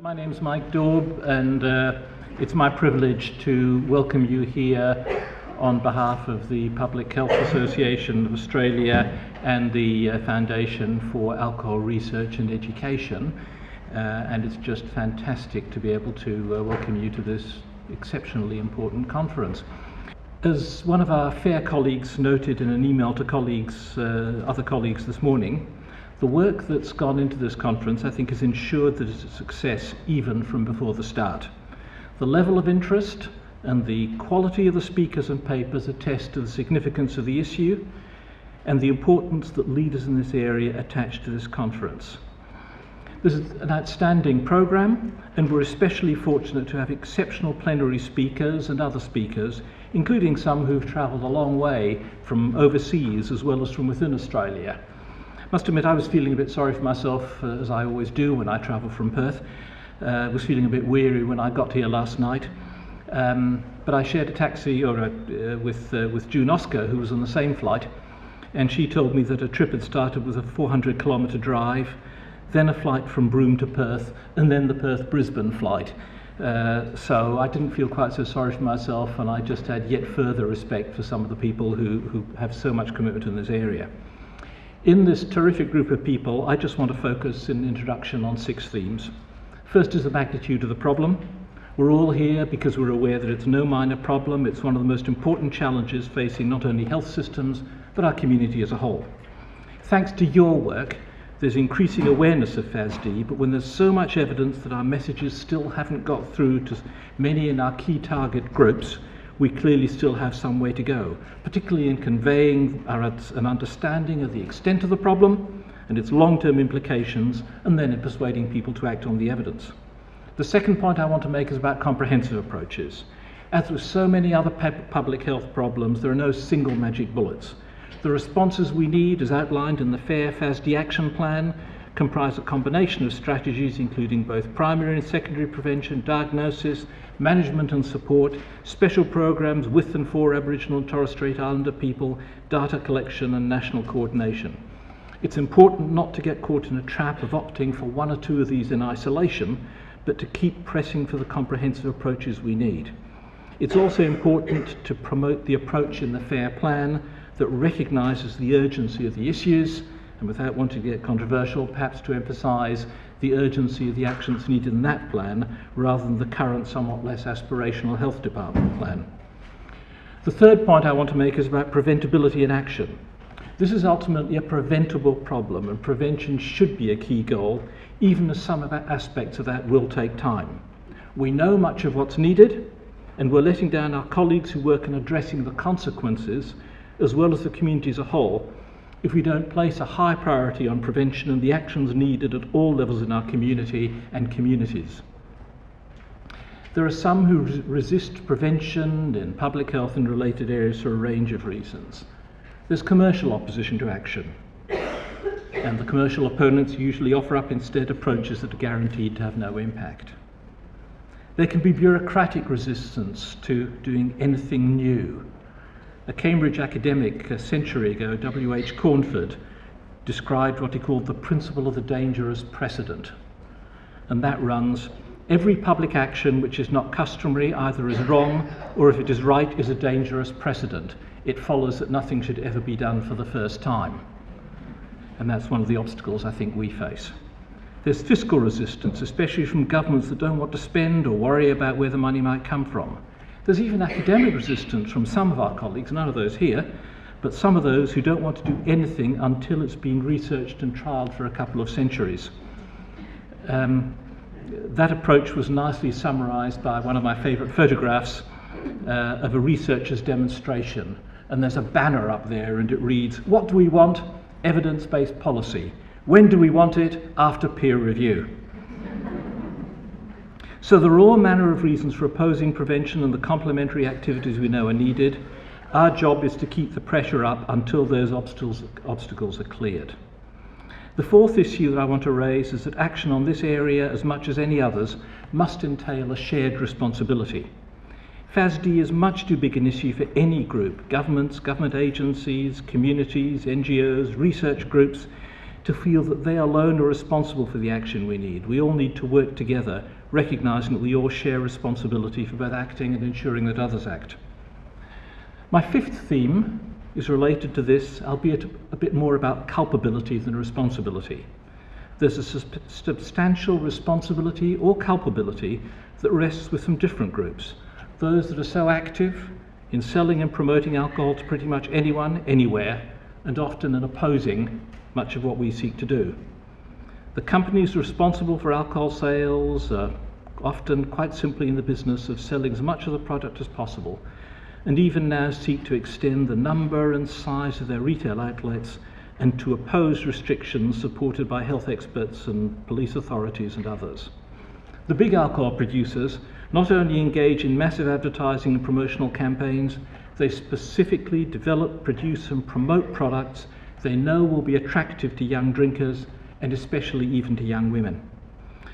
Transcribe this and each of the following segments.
My name's Mike Daub, and it's my privilege to welcome you here on behalf of the Public Health Association of Australia and the Foundation for Alcohol Research and Education. And it's just fantastic to be able to welcome you to this exceptionally important conference. As one of our FAIR colleagues noted in an email to other colleagues this morning, the work that's gone into this conference, I think, has ensured that it's a success even from before the start. The level of interest and the quality of the speakers and papers attest to the significance of the issue and the importance that leaders in this area attach to this conference. This is an outstanding program, and we're especially fortunate to have exceptional plenary speakers and other speakers, including some who've travelled a long way from overseas as well as from within Australia. Must admit, I was feeling a bit sorry for myself, as I always do when I travel from Perth. I was feeling a bit weary when I got here last night. But I shared a taxi with June Oscar, who was on the same flight, and she told me that her trip had started with a 400-kilometre drive, then a flight from Broome to Perth, and then the Perth-Brisbane flight. So I didn't feel quite so sorry for myself, and I just had yet further respect for some of the people who have so much commitment in this area. In this terrific group of people, I just want to focus in the introduction on 6 themes. First is the magnitude of the problem. We're all here because we're aware that it's no minor problem. It's one of the most important challenges facing not only health systems, but our community as a whole. Thanks to your work, there's increasing awareness of FASD, but when there's so much evidence that our messages still haven't got through to many in our key target groups, we clearly still have some way to go, particularly in conveying an understanding of the extent of the problem and its long-term implications, and then in persuading people to act on the evidence. The second point I want to make is about comprehensive approaches. As with so many other public health problems, there are no single magic bullets. The responses we need, as outlined in the FAIR FASD Action Plan, comprise a combination of strategies including both primary and secondary prevention, diagnosis, management and support, special programs with and for Aboriginal and Torres Strait Islander people, data collection and national coordination. It's important not to get caught in a trap of opting for 1 or 2 of these in isolation, but to keep pressing for the comprehensive approaches we need. It's also important to promote the approach in the FAIR plan that recognises the urgency of the issues, and without wanting to get controversial, perhaps to emphasise the urgency of the actions needed in that plan rather than the current somewhat less aspirational health department plan. The third point I want to make is about preventability in action. This is ultimately a preventable problem, and prevention should be a key goal, even as some of the aspects of that will take time. We know much of what's needed, and we're letting down our colleagues who work in addressing the consequences, as well as the community as a whole, if we don't place a high priority on prevention and the actions needed at all levels in our community and communities. There are some who resist prevention in public health and related areas for a range of reasons. There's commercial opposition to action, and the commercial opponents usually offer up instead approaches that are guaranteed to have no impact. There can be bureaucratic resistance to doing anything new. A Cambridge academic a century ago, W.H. Cornford, described what he called the principle of the dangerous precedent. And that runs, every public action which is not customary either is wrong, or if it is right, is a dangerous precedent. It follows that nothing should ever be done for the first time. And that's one of the obstacles I think we face. There's fiscal resistance, especially from governments that don't want to spend or worry about where the money might come from. There's even academic resistance from some of our colleagues, none of those here, but some of those who don't want to do anything until it's been researched and trialled for a couple of centuries. That approach was nicely summarised by one of my favourite photographs of a researcher's demonstration. And there's a banner up there and it reads, "What do we want? Evidence-based policy. When do we want it? After peer review." So there are all manner of reasons for opposing prevention and the complementary activities we know are needed. Our job is to keep the pressure up until those obstacles are cleared. The fourth issue that I want to raise is that action on this area, as much as any others, must entail a shared responsibility. FASD is much too big an issue for any group, governments, government agencies, communities, NGOs, research groups, to feel that they alone are responsible for the action we need. We all need to work together, recognising that we all share responsibility for both acting and ensuring that others act. My fifth theme is related to this, albeit a bit more about culpability than responsibility. There's a substantial responsibility or culpability that rests with some different groups. Those that are so active in selling and promoting alcohol to pretty much anyone, anywhere, and often in opposing much of what we seek to do. The companies responsible for alcohol sales are often quite simply in the business of selling as much of the product as possible, and even now seek to extend the number and size of their retail outlets and to oppose restrictions supported by health experts and police authorities and others. The big alcohol producers not only engage in massive advertising and promotional campaigns, they specifically develop, produce and promote products they know will be attractive to young drinkers and especially even to young women.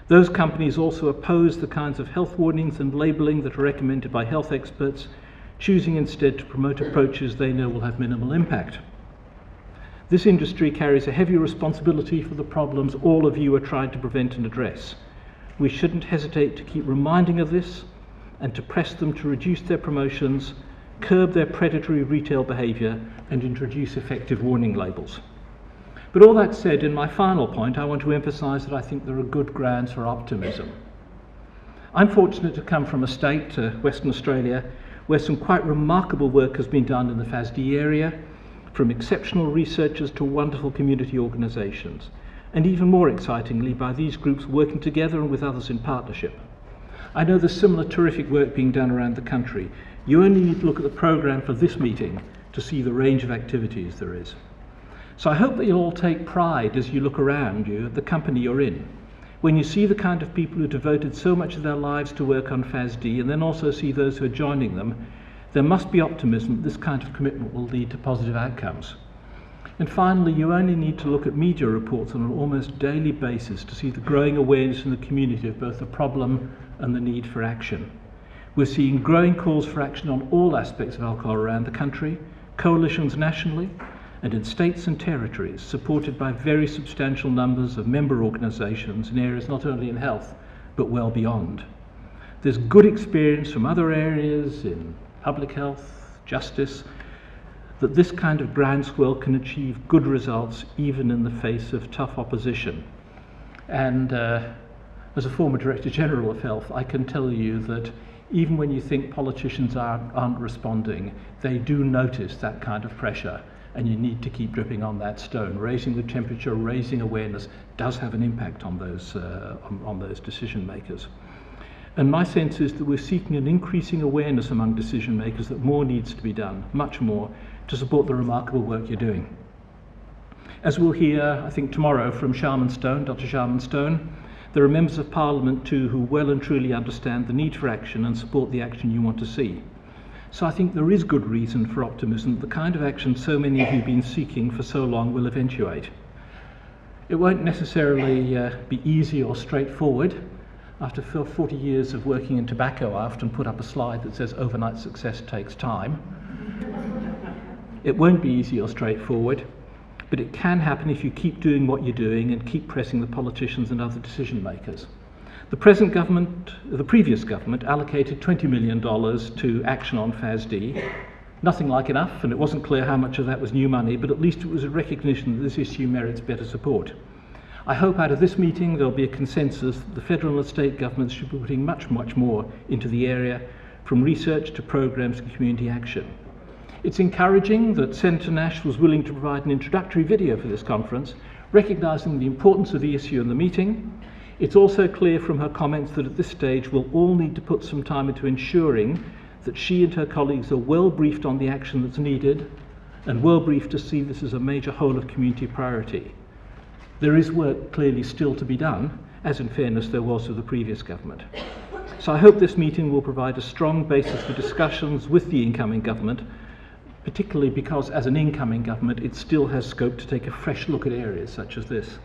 Those companies also oppose the kinds of health warnings and labelling that are recommended by health experts, choosing instead to promote approaches they know will have minimal impact. This industry carries a heavy responsibility for the problems all of you are trying to prevent and address. We shouldn't hesitate to keep reminding of this and to press them to reduce their promotions, curb their predatory retail behaviour and introduce effective warning labels. But all that said, in my final point, I want to emphasise that I think there are good grounds for optimism. I'm fortunate to come from a state, Western Australia, where some quite remarkable work has been done in the FASD area, from exceptional researchers to wonderful community organisations, and even more excitingly by these groups working together and with others in partnership. I know there's similar terrific work being done around the country. You only need to look at the programme for this meeting to see the range of activities there is. So I hope that you'll all take pride as you look around you at the company you're in. When you see the kind of people who devoted so much of their lives to work on FASD and then also see those who are joining them, there must be optimism that this kind of commitment will lead to positive outcomes. And finally, you only need to look at media reports on an almost daily basis to see the growing awareness in the community of both the problem and the need for action. We're seeing growing calls for action on all aspects of alcohol around the country, coalitions nationally, and in states and territories, supported by very substantial numbers of member organisations in areas not only in health, but well beyond. There's good experience from other areas in public health, justice, that this kind of groundswell can achieve good results even in the face of tough opposition. And as a former Director General of Health, I can tell you that even when you think politicians aren't responding, they do notice that kind of pressure, and you need to keep dripping on that stone. Raising the temperature, raising awareness does have an impact on those decision makers. And my sense is that we're seeking an increasing awareness among decision makers that more needs to be done, much more, to support the remarkable work you're doing. As we'll hear, I think tomorrow, from Sharman Stone, Dr. Sharman Stone, there are members of Parliament too who well and truly understand the need for action and support the action you want to see. So I think there is good reason for optimism that the kind of action so many of you have been seeking for so long will eventuate. It won't necessarily be easy or straightforward. After 40 years of working in tobacco, I often put up a slide that says overnight success takes time. It won't be easy or straightforward, but it can happen if you keep doing what you're doing and keep pressing the politicians and other decision makers. The previous government allocated $20 million to action on FASD. Nothing like enough, and it wasn't clear how much of that was new money, but at least it was a recognition that this issue merits better support. I hope out of this meeting there'll be a consensus that the federal and state governments should be putting much more into the area, from research to programs and community action. It's encouraging that Senator Nash was willing to provide an introductory video for this conference, recognising the importance of the issue in the meeting. It's also clear from her comments that at this stage we'll all need to put some time into ensuring that she and her colleagues are well briefed on the action that's needed and well briefed to see this as a major whole of community priority. There is work clearly still to be done, as in fairness there was with the previous government. So I hope this meeting will provide a strong basis for discussions with the incoming government, particularly because as an incoming government it still has scope to take a fresh look at areas such as this.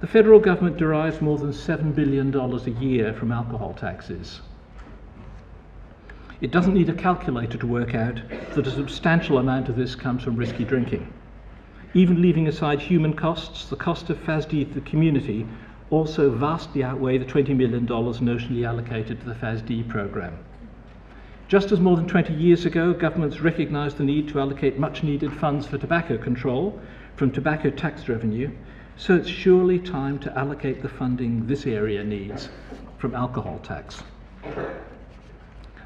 The federal government derives more than $7 billion a year from alcohol taxes. It doesn't need a calculator to work out that a substantial amount of this comes from risky drinking. Even leaving aside human costs, the cost of FASD to the community also vastly outweigh the $20 million notionally allocated to the FASD programme. Just as more than 20 years ago, governments recognised the need to allocate much needed funds for tobacco control from tobacco tax revenue, so it's surely time to allocate the funding this area needs from alcohol tax.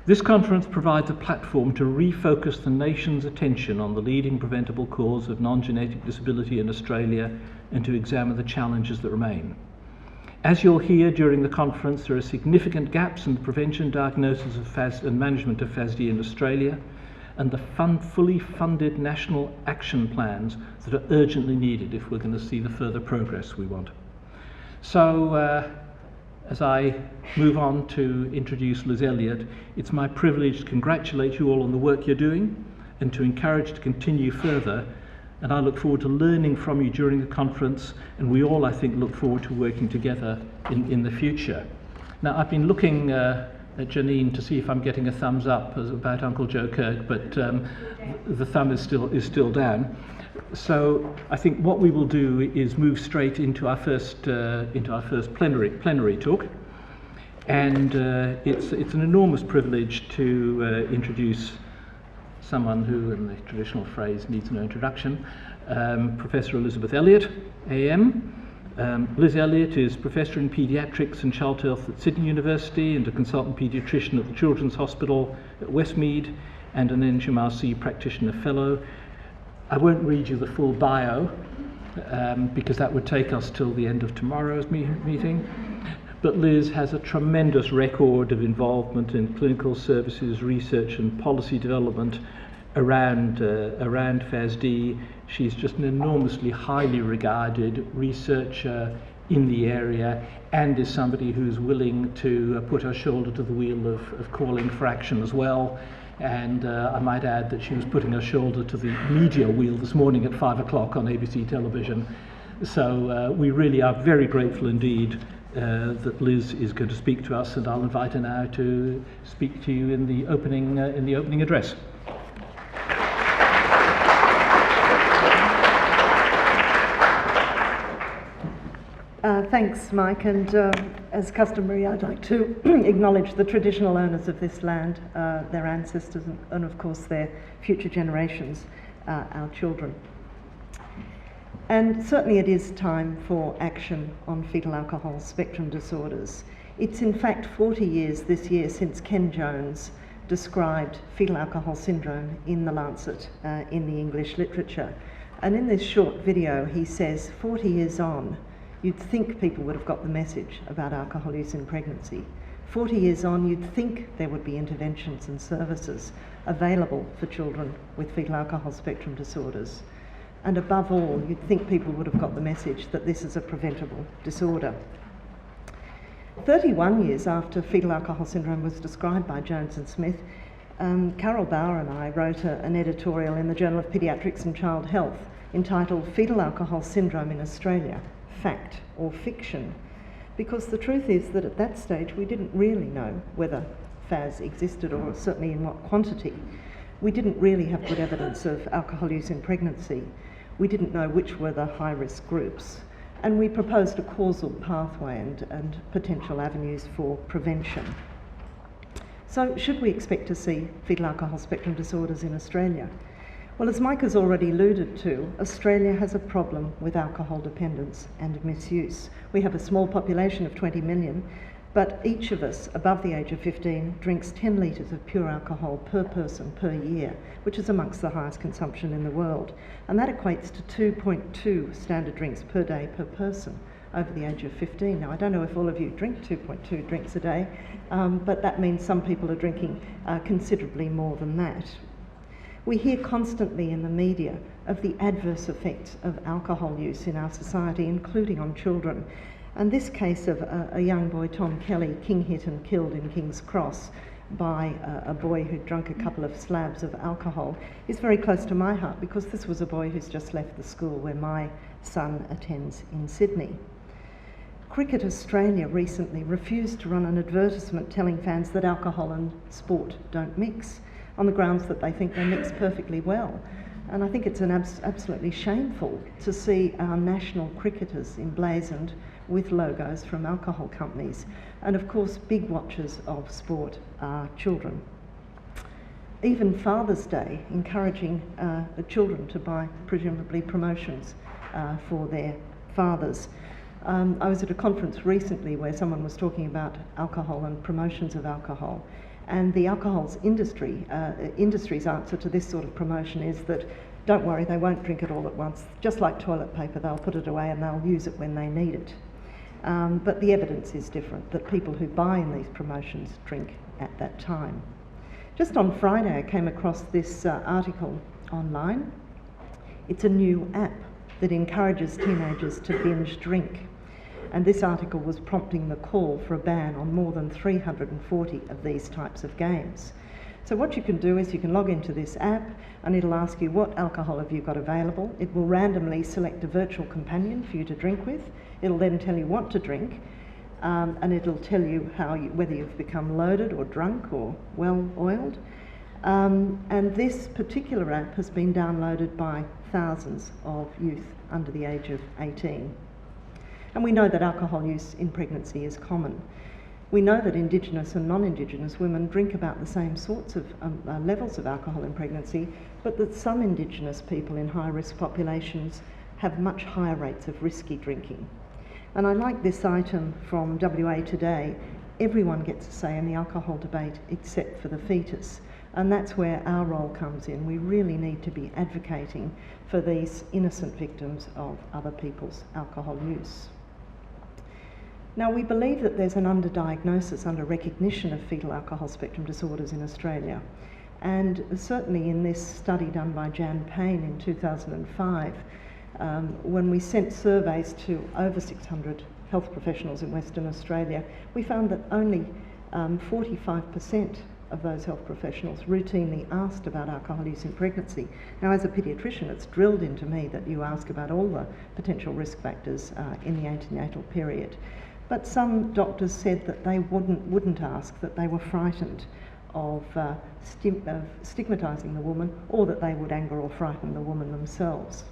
This conference provides a platform to refocus the nation's attention on the leading preventable cause of non-genetic disability in Australia and to examine the challenges that remain. As you'll hear during the conference, there are significant gaps in the prevention, diagnosis of FASD and management of FASD in Australia, and the fully funded national action plans that are urgently needed if we're going to see the further progress we want. So, as I move on to introduce Liz Elliott, it's my privilege to congratulate you all on the work you're doing and to encourage to continue further. And I look forward to learning from you during the conference, and we all, I think, look forward to working together in the future. Now, I've been looking at Janine to see if I'm getting a thumbs up about Uncle Joe Kirk, but the thumb is still down. So I think what we will do is move straight into our first plenary talk, and it's an enormous privilege to introduce someone who, in the traditional phrase, needs no introduction, Professor Elizabeth Elliott, AM. Liz Elliott is Professor in Paediatrics and Child Health at Sydney University and a consultant paediatrician at the Children's Hospital at Westmead and an NHMRC Practitioner Fellow. I won't read you the full bio because that would take us till the end of tomorrow's meeting. But Liz has a tremendous record of involvement in clinical services, research and policy development around FASD. She's just an enormously highly regarded researcher in the area and is somebody who's willing to put her shoulder to the wheel of calling for action as well. And I might add that she was putting her shoulder to the media wheel this morning at 5 o'clock on ABC television. So we really are very grateful indeed that Liz is going to speak to us, and I'll invite her now to speak to you in the opening address. Thanks, Mike, and as customary, I'd like to acknowledge the traditional owners of this land, their ancestors, and of course their future generations, our children. And certainly it is time for action on fetal alcohol spectrum disorders. It's in fact 40 years this year since Ken Jones described fetal alcohol syndrome in the Lancet in the English literature. And in this short video he says, 40 years on, you'd think people would have got the message about alcohol use in pregnancy. 40 years on, you'd think there would be interventions and services available for children with fetal alcohol spectrum disorders. And above all, you'd think people would have got the message that this is a preventable disorder. 31 years after fetal alcohol syndrome was described by Jones and Smith, Carol Bauer and I wrote an editorial in the Journal of Paediatrics and Child Health entitled Fetal Alcohol Syndrome in Australia, Fact or Fiction? Because the truth is that at that stage we didn't really know whether FAS existed, or certainly in what quantity. We didn't really have good evidence of alcohol use in pregnancy. We didn't know which were the high-risk groups. And we proposed a causal pathway and potential avenues for prevention. So should we expect to see fetal alcohol spectrum disorders in Australia? Well, as Mike has already alluded to, Australia has a problem with alcohol dependence and misuse. We have a small population of 20 million, but each of us above the age of 15 drinks 10 litres of pure alcohol per person per year, which is amongst the highest consumption in the world. And that equates to 2.2 standard drinks per day per person over the age of 15. Now, I don't know if all of you drink 2.2 drinks a day, but that means some people are drinking considerably more than that. We hear constantly in the media of the adverse effects of alcohol use in our society, including on children. And this case of a young boy, Tom Kelly, king-hit and killed in King's Cross by a boy who'd drunk a couple of slabs of alcohol is very close to my heart, because this was a boy who's just left the school where my son attends in Sydney. Cricket Australia recently refused to run an advertisement telling fans that alcohol and sport don't mix, on the grounds that they think they mix perfectly well. And I think it's absolutely shameful to see our national cricketers emblazoned with logos from alcohol companies. And of course, big watchers of sport are children. Even Father's Day, encouraging the children to buy presumably promotions for their fathers. I was at a conference recently where someone was talking about alcohol and promotions of alcohol. And the alcohol's industry's answer to this sort of promotion is that, don't worry, they won't drink it all at once. Just like toilet paper, they'll put it away and they'll use it when they need it. But the evidence is different, that people who buy in these promotions drink at that time. Just on Friday, I came across this article online. It's a new app that encourages teenagers to binge drink. And this article was prompting the call for a ban on more than 340 of these types of games. So what you can do is you can log into this app and it'll ask you what alcohol have you got available. It will randomly select a virtual companion for you to drink with. It'll then tell you what to drink, and it'll tell you whether you've become loaded or drunk or well oiled. And this particular app has been downloaded by thousands of youth under the age of 18. And we know that alcohol use in pregnancy is common. We know that Indigenous and non-Indigenous women drink about the same sorts of levels of alcohol in pregnancy, but that some Indigenous people in high-risk populations have much higher rates of risky drinking. And I like this item from WA Today: everyone gets a say in the alcohol debate except for the fetus. And that's where our role comes in. We really need to be advocating for these innocent victims of other people's alcohol use. Now, we believe that there's an underdiagnosis, under-recognition of fetal alcohol spectrum disorders in Australia. And certainly in this study done by Jan Payne in 2005, when we sent surveys to over 600 health professionals in Western Australia, we found that only 45% of those health professionals routinely asked about alcohol use in pregnancy. Now, as a paediatrician, it's drilled into me that you ask about all the potential risk factors in the antenatal period. But some doctors said that they wouldn't ask, that they were frightened of stigmatising the woman, or that they would anger or frighten the woman themselves.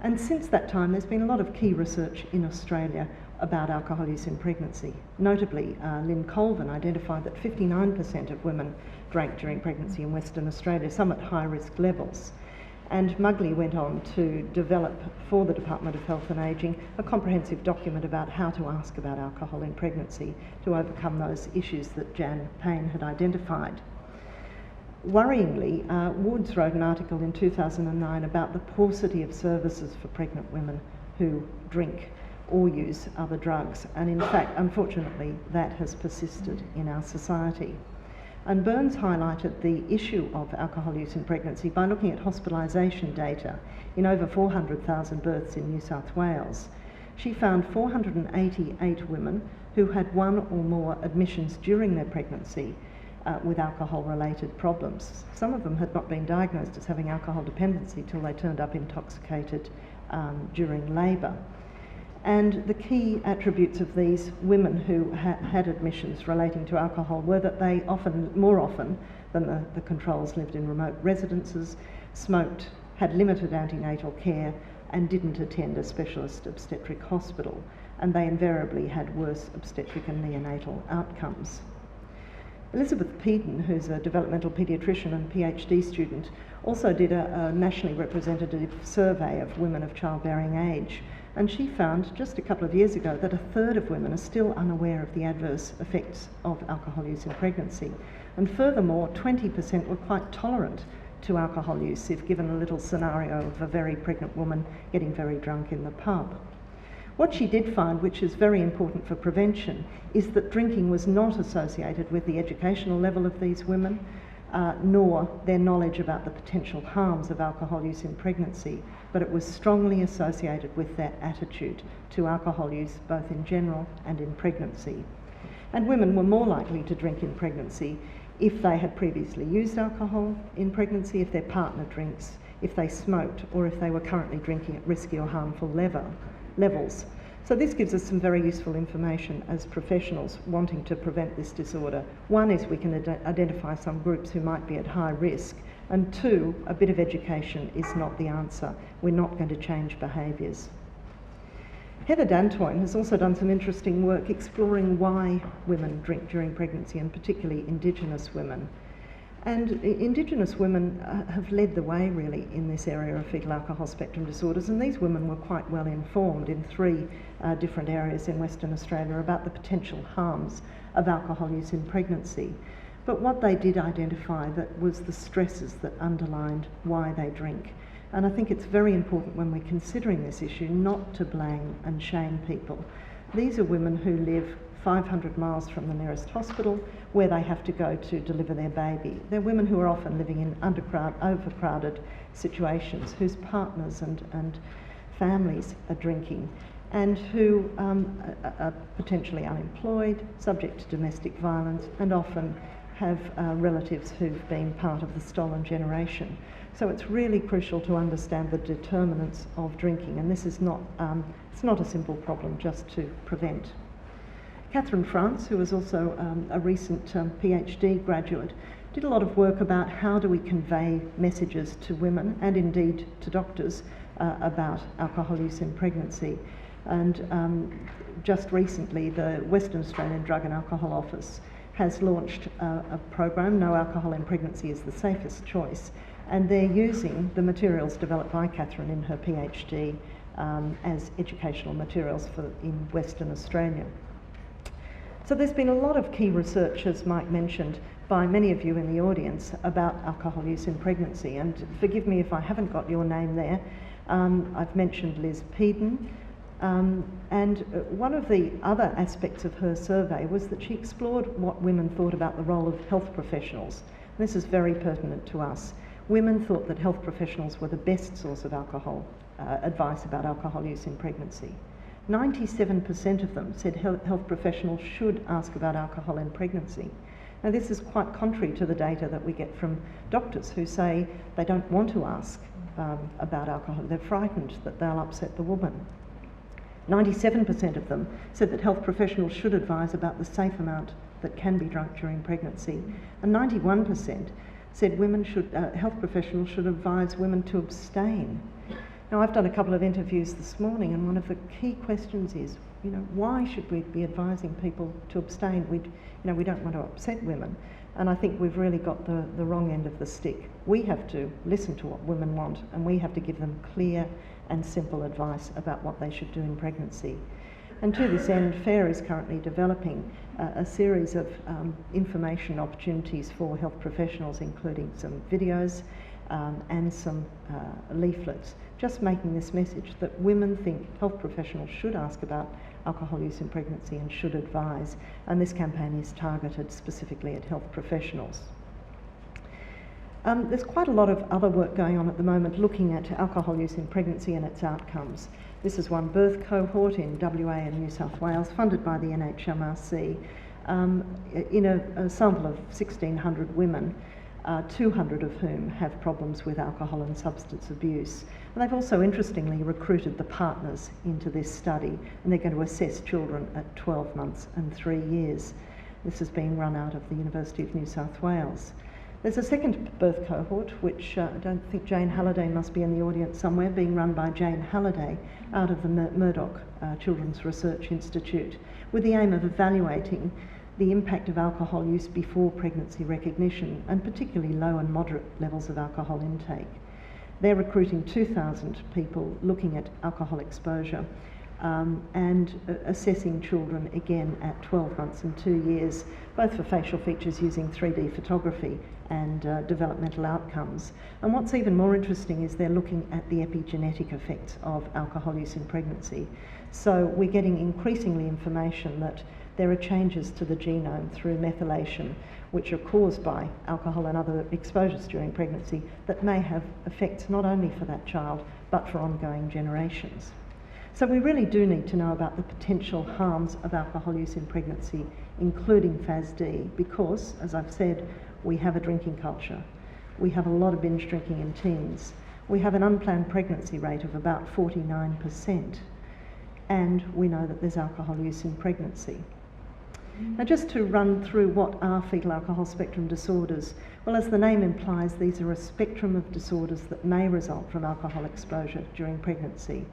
And since that time, there's been a lot of key research in Australia about alcohol use in pregnancy. Notably, Lynn Colvin identified that 59% of women drank during pregnancy in Western Australia, some at high risk levels. And Mugley went on to develop for the Department of Health and Ageing a comprehensive document about how to ask about alcohol in pregnancy to overcome those issues that Jan Payne had identified. Worryingly, Woods wrote an article in 2009 about the paucity of services for pregnant women who drink or use other drugs, and in fact, unfortunately, that has persisted in our society. And Burns highlighted the issue of alcohol use in pregnancy by looking at hospitalisation data in over 400,000 births in New South Wales. She found 488 women who had one or more admissions during their pregnancy with alcohol-related problems. Some of them had not been diagnosed as having alcohol dependency till they turned up intoxicated during labour. And the key attributes of these women who had admissions relating to alcohol were that they more often than the controls, lived in remote residences, smoked, had limited antenatal care, and didn't attend a specialist obstetric hospital. And they invariably had worse obstetric and neonatal outcomes. Elizabeth Peden, who's a developmental paediatrician and PhD student, also did a nationally representative survey of women of childbearing age. And she found just a couple of years ago that a third of women are still unaware of the adverse effects of alcohol use in pregnancy. And furthermore, 20% were quite tolerant to alcohol use if given a little scenario of a very pregnant woman getting very drunk in the pub. What she did find, which is very important for prevention, is that drinking was not associated with the educational level of these women, nor their knowledge about the potential harms of alcohol use in pregnancy, but it was strongly associated with their attitude to alcohol use, both in general and in pregnancy. And women were more likely to drink in pregnancy if they had previously used alcohol in pregnancy, if their partner drinks, if they smoked, or if they were currently drinking at risky or harmful levels. So this gives us some very useful information as professionals wanting to prevent this disorder. One is we can identify some groups who might be at high risk And two, a bit of education is not the answer. We're not going to change behaviours. Heather Dantoine has also done some interesting work exploring why women drink during pregnancy, and particularly Indigenous women. And Indigenous women have led the way really in this area of fetal alcohol spectrum disorders, and these women were quite well informed in three different areas in Western Australia about the potential harms of alcohol use in pregnancy. But what they did identify that was the stresses that underlined why they drink. And I think it's very important when we're considering this issue not to blame and shame people. These are women who live 500 miles from the nearest hospital where they have to go to deliver their baby. They're women who are often living in overcrowded situations, whose partners and families are drinking, and who are potentially unemployed, subject to domestic violence, and often have relatives who've been part of the stolen generation. So it's really crucial to understand the determinants of drinking, and this is not, it's not a simple problem just to prevent. Catherine France, who was also a recent PhD graduate, did a lot of work about how do we convey messages to women and indeed to doctors about alcohol use in pregnancy. And just recently, the Western Australian Drug and Alcohol Office has launched a program, No Alcohol in Pregnancy is the Safest Choice, and they're using the materials developed by Catherine in her PhD as educational materials in Western Australia. So there's been a lot of key research, as Mike mentioned, by many of you in the audience about alcohol use in pregnancy, and forgive me if I haven't got your name there. I've mentioned Liz Elliott. And one of the other aspects of her survey was that she explored what women thought about the role of health professionals. This is very pertinent to us. Women thought that health professionals were the best source of advice about alcohol use in pregnancy. 97% of them said health professionals should ask about alcohol in pregnancy. Now this is quite contrary to the data that we get from doctors who say they don't want to ask about alcohol. They're frightened that they'll upset the woman. 97% of them said that health professionals should advise about the safe amount that can be drunk during pregnancy, and 91% said health professionals should advise women to abstain. Now, I've done a couple of interviews this morning, and one of the key questions is, why should we be advising people to abstain? We don't want to upset women, and I think we've really got the wrong end of the stick. We have to listen to what women want, and we have to give them clear and simple advice about what they should do in pregnancy. And to this end, FARE is currently developing a series of information opportunities for health professionals, including some videos and some leaflets, just making this message that women think health professionals should ask about alcohol use in pregnancy and should advise, and this campaign is targeted specifically at health professionals. There's quite a lot of other work going on at the moment looking at alcohol use in pregnancy and its outcomes. This is one birth cohort in WA and New South Wales, funded by the NHMRC. In a sample of 1,600 women, 200 of whom have problems with alcohol and substance abuse. And they've also, interestingly, recruited the partners into this study, and they're going to assess children at 12 months and 3 years. This is being run out of the University of New South Wales. There's a second birth cohort, which I don't think Jane Halliday must be in the audience somewhere, being run by Jane Halliday out of the Murdoch Children's Research Institute, with the aim of evaluating the impact of alcohol use before pregnancy recognition, and particularly low and moderate levels of alcohol intake. They're recruiting 2,000 people looking at alcohol exposure and assessing children again at 12 months and 2 years, both for facial features using 3D photography and developmental outcomes. And what's even more interesting is they're looking at the epigenetic effects of alcohol use in pregnancy. So we're getting increasingly information that there are changes to the genome through methylation, which are caused by alcohol and other exposures during pregnancy, that may have effects not only for that child, but for ongoing generations. So we really do need to know about the potential harms of alcohol use in pregnancy, including FASD, because, as I've said, we have a drinking culture. We have a lot of binge drinking in teens. We have an unplanned pregnancy rate of about 49%. And we know that there's alcohol use in pregnancy. Now, just to run through what are fetal alcohol spectrum disorders, well, as the name implies, these are a spectrum of disorders that may result from alcohol exposure during pregnancy,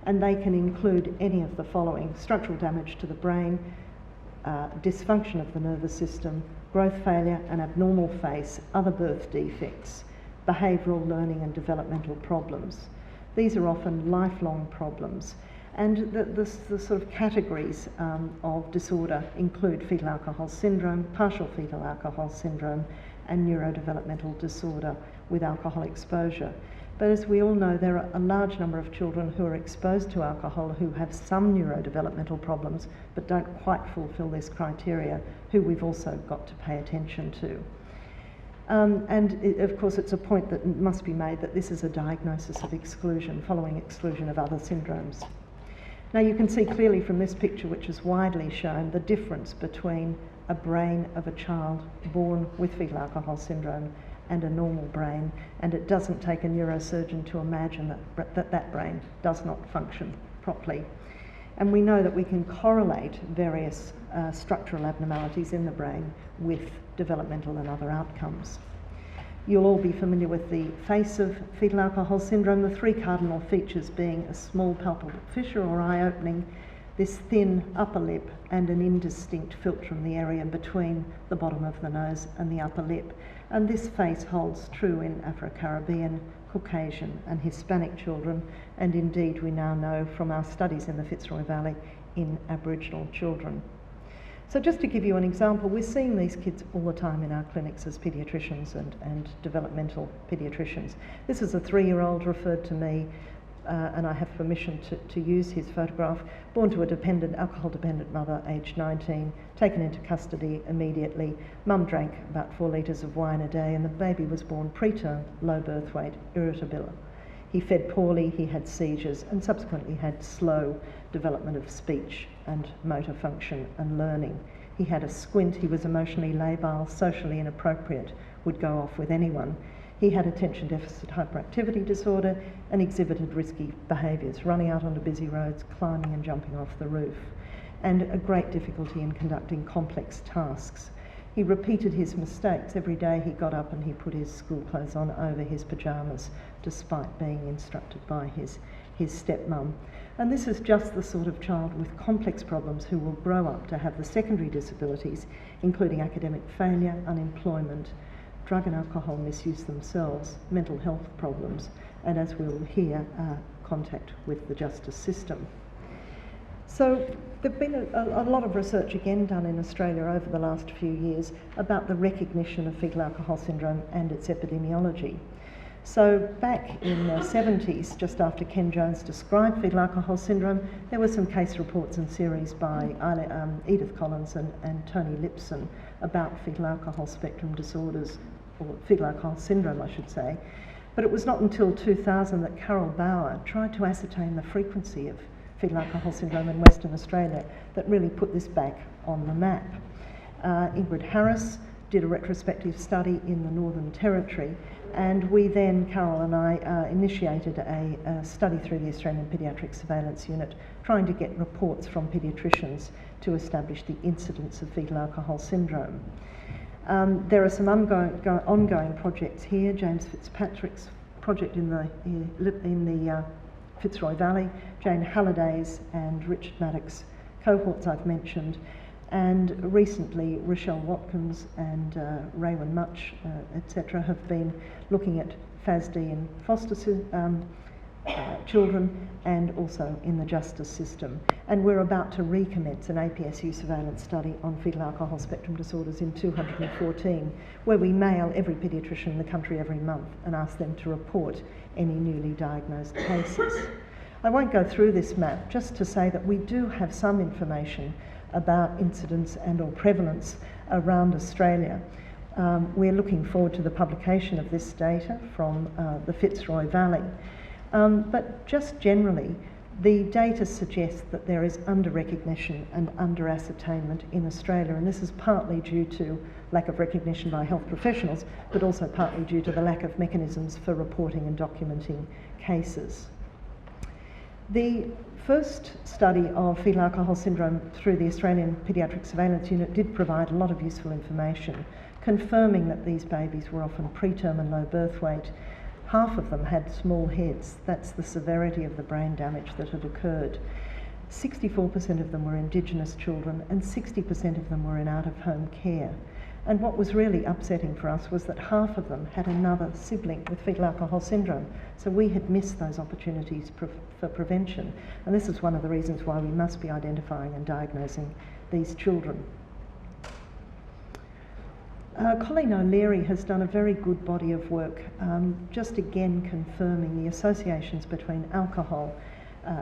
and they can include any of the following: structural damage to the brain, dysfunction of the nervous system, growth failure, an abnormal face, other birth defects, behavioural, learning and developmental problems. These are often lifelong problems. And the sort of categories of disorder include fetal alcohol syndrome, partial fetal alcohol syndrome, and neurodevelopmental disorder with alcohol exposure. But as we all know, there are a large number of children who are exposed to alcohol who have some neurodevelopmental problems but don't quite fulfil this criteria, who we've also got to pay attention to. Of course, it's a point that must be made that this is a diagnosis of exclusion following exclusion of other syndromes. Now, you can see clearly from this picture, which is widely shown, the difference between a brain of a child born with fetal alcohol syndrome and a normal brain, and it doesn't take a neurosurgeon to imagine that brain does not function properly. And we know that we can correlate various structural abnormalities in the brain with developmental and other outcomes. You'll all be familiar with the face of fetal alcohol syndrome, the three cardinal features being a small palpable fissure or eye opening, this thin upper lip, and an indistinct philtrum, the area between the bottom of the nose and the upper lip. And this face holds true in Afro-Caribbean, Caucasian and Hispanic children, and indeed we now know from our studies in the Fitzroy Valley in Aboriginal children. So just to give you an example, we're seeing these kids all the time in our clinics as paediatricians and developmental paediatricians. This is a 3-year-old referred to me, and I have permission to use his photograph, born to a alcohol-dependent mother, aged 19, taken into custody immediately. Mum drank about 4 litres of wine a day, and the baby was born preterm, low birth weight, irritable. He fed poorly, he had seizures, and subsequently had slow development of speech and motor function and learning. He had a squint, he was emotionally labile, socially inappropriate, would go off with anyone. He had attention deficit hyperactivity disorder and exhibited risky behaviours, running out onto busy roads, climbing and jumping off the roof, and a great difficulty in conducting complex tasks. He repeated his mistakes. Every day he got up and he put his school clothes on over his pyjamas, despite being instructed by his stepmum. And this is just the sort of child with complex problems who will grow up to have the secondary disabilities, including academic failure, unemployment, drug and alcohol misuse themselves, mental health problems, and as we will hear, contact with the justice system. So there's been a lot of research again done in Australia over the last few years about the recognition of fetal alcohol syndrome and its epidemiology. So back in the 70s, just after Ken Jones described fetal alcohol syndrome, there were some case reports and series by Edith Collins and Tony Lipson about fetal alcohol spectrum disorders, or fetal alcohol syndrome, I should say. But it was not until 2000 that Carol Bauer tried to ascertain the frequency of fetal alcohol syndrome in Western Australia that really put this back on the map. Ingrid Harris did a retrospective study in the Northern Territory, and we then, Carol and I, initiated a study through the Australian Paediatrics Surveillance Unit, trying to get reports from paediatricians to establish the incidence of fetal alcohol syndrome. There are some ongoing projects here. James Fitzpatrick's project in the Fitzroy Valley, Jane Halliday's and Richard Maddock's cohorts I've mentioned, and recently Rochelle Watkins and Raywin Much, etc., have been looking at FASD in foster children and also in the justice system. And we're about to recommence an APSU surveillance study on fetal alcohol spectrum disorders in 214, where we mail every paediatrician in the country every month and ask them to report any newly diagnosed cases. I won't go through this map, just to say that we do have some information about incidence and or prevalence around Australia. We're looking forward to the publication of this data from the Fitzroy Valley. But just generally, the data suggests that there is under-recognition and under-ascertainment in Australia, and this is partly due to lack of recognition by health professionals, but also partly due to the lack of mechanisms for reporting and documenting cases. The first study of fetal alcohol syndrome through the Australian Paediatrics Surveillance Unit did provide a lot of useful information, confirming that these babies were often preterm and low birth weight. Half of them had small heads. That's the severity of the brain damage that had occurred. 64% of them were Indigenous children and 60% of them were in out-of-home care. And what was really upsetting for us was that half of them had another sibling with fetal alcohol syndrome. So we had missed those opportunities for prevention. And this is one of the reasons why we must be identifying and diagnosing these children. Colleen O'Leary has done a very good body of work, just again confirming the associations between alcohol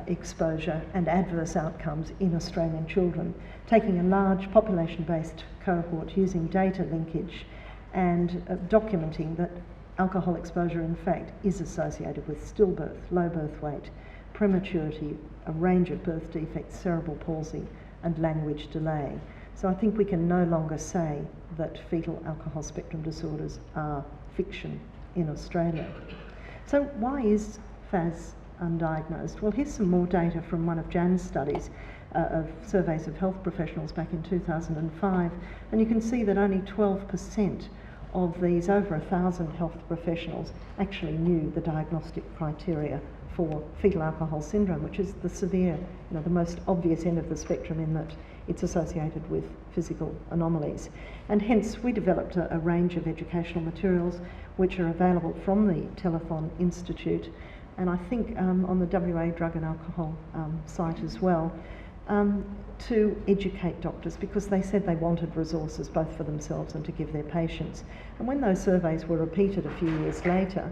exposure and adverse outcomes in Australian children, taking a large population-based cohort using data linkage and documenting that alcohol exposure in fact is associated with stillbirth, low birth weight, prematurity, a range of birth defects, cerebral palsy and language delay. So I think we can no longer say that fetal alcohol spectrum disorders are fiction in Australia. So why is FAS undiagnosed? Well, here's some more data from one of Jan's studies of surveys of health professionals back in 2005, and you can see that only 12% of these over 1,000 health professionals actually knew the diagnostic criteria for fetal alcohol syndrome, which is the severe, the most obvious end of the spectrum in that it's associated with physical anomalies. And hence we developed a range of educational materials which are available from the Telethon Institute, and I think on the WA Drug and Alcohol site as well, to educate doctors, because they said they wanted resources both for themselves and to give their patients. And when those surveys were repeated a few years later,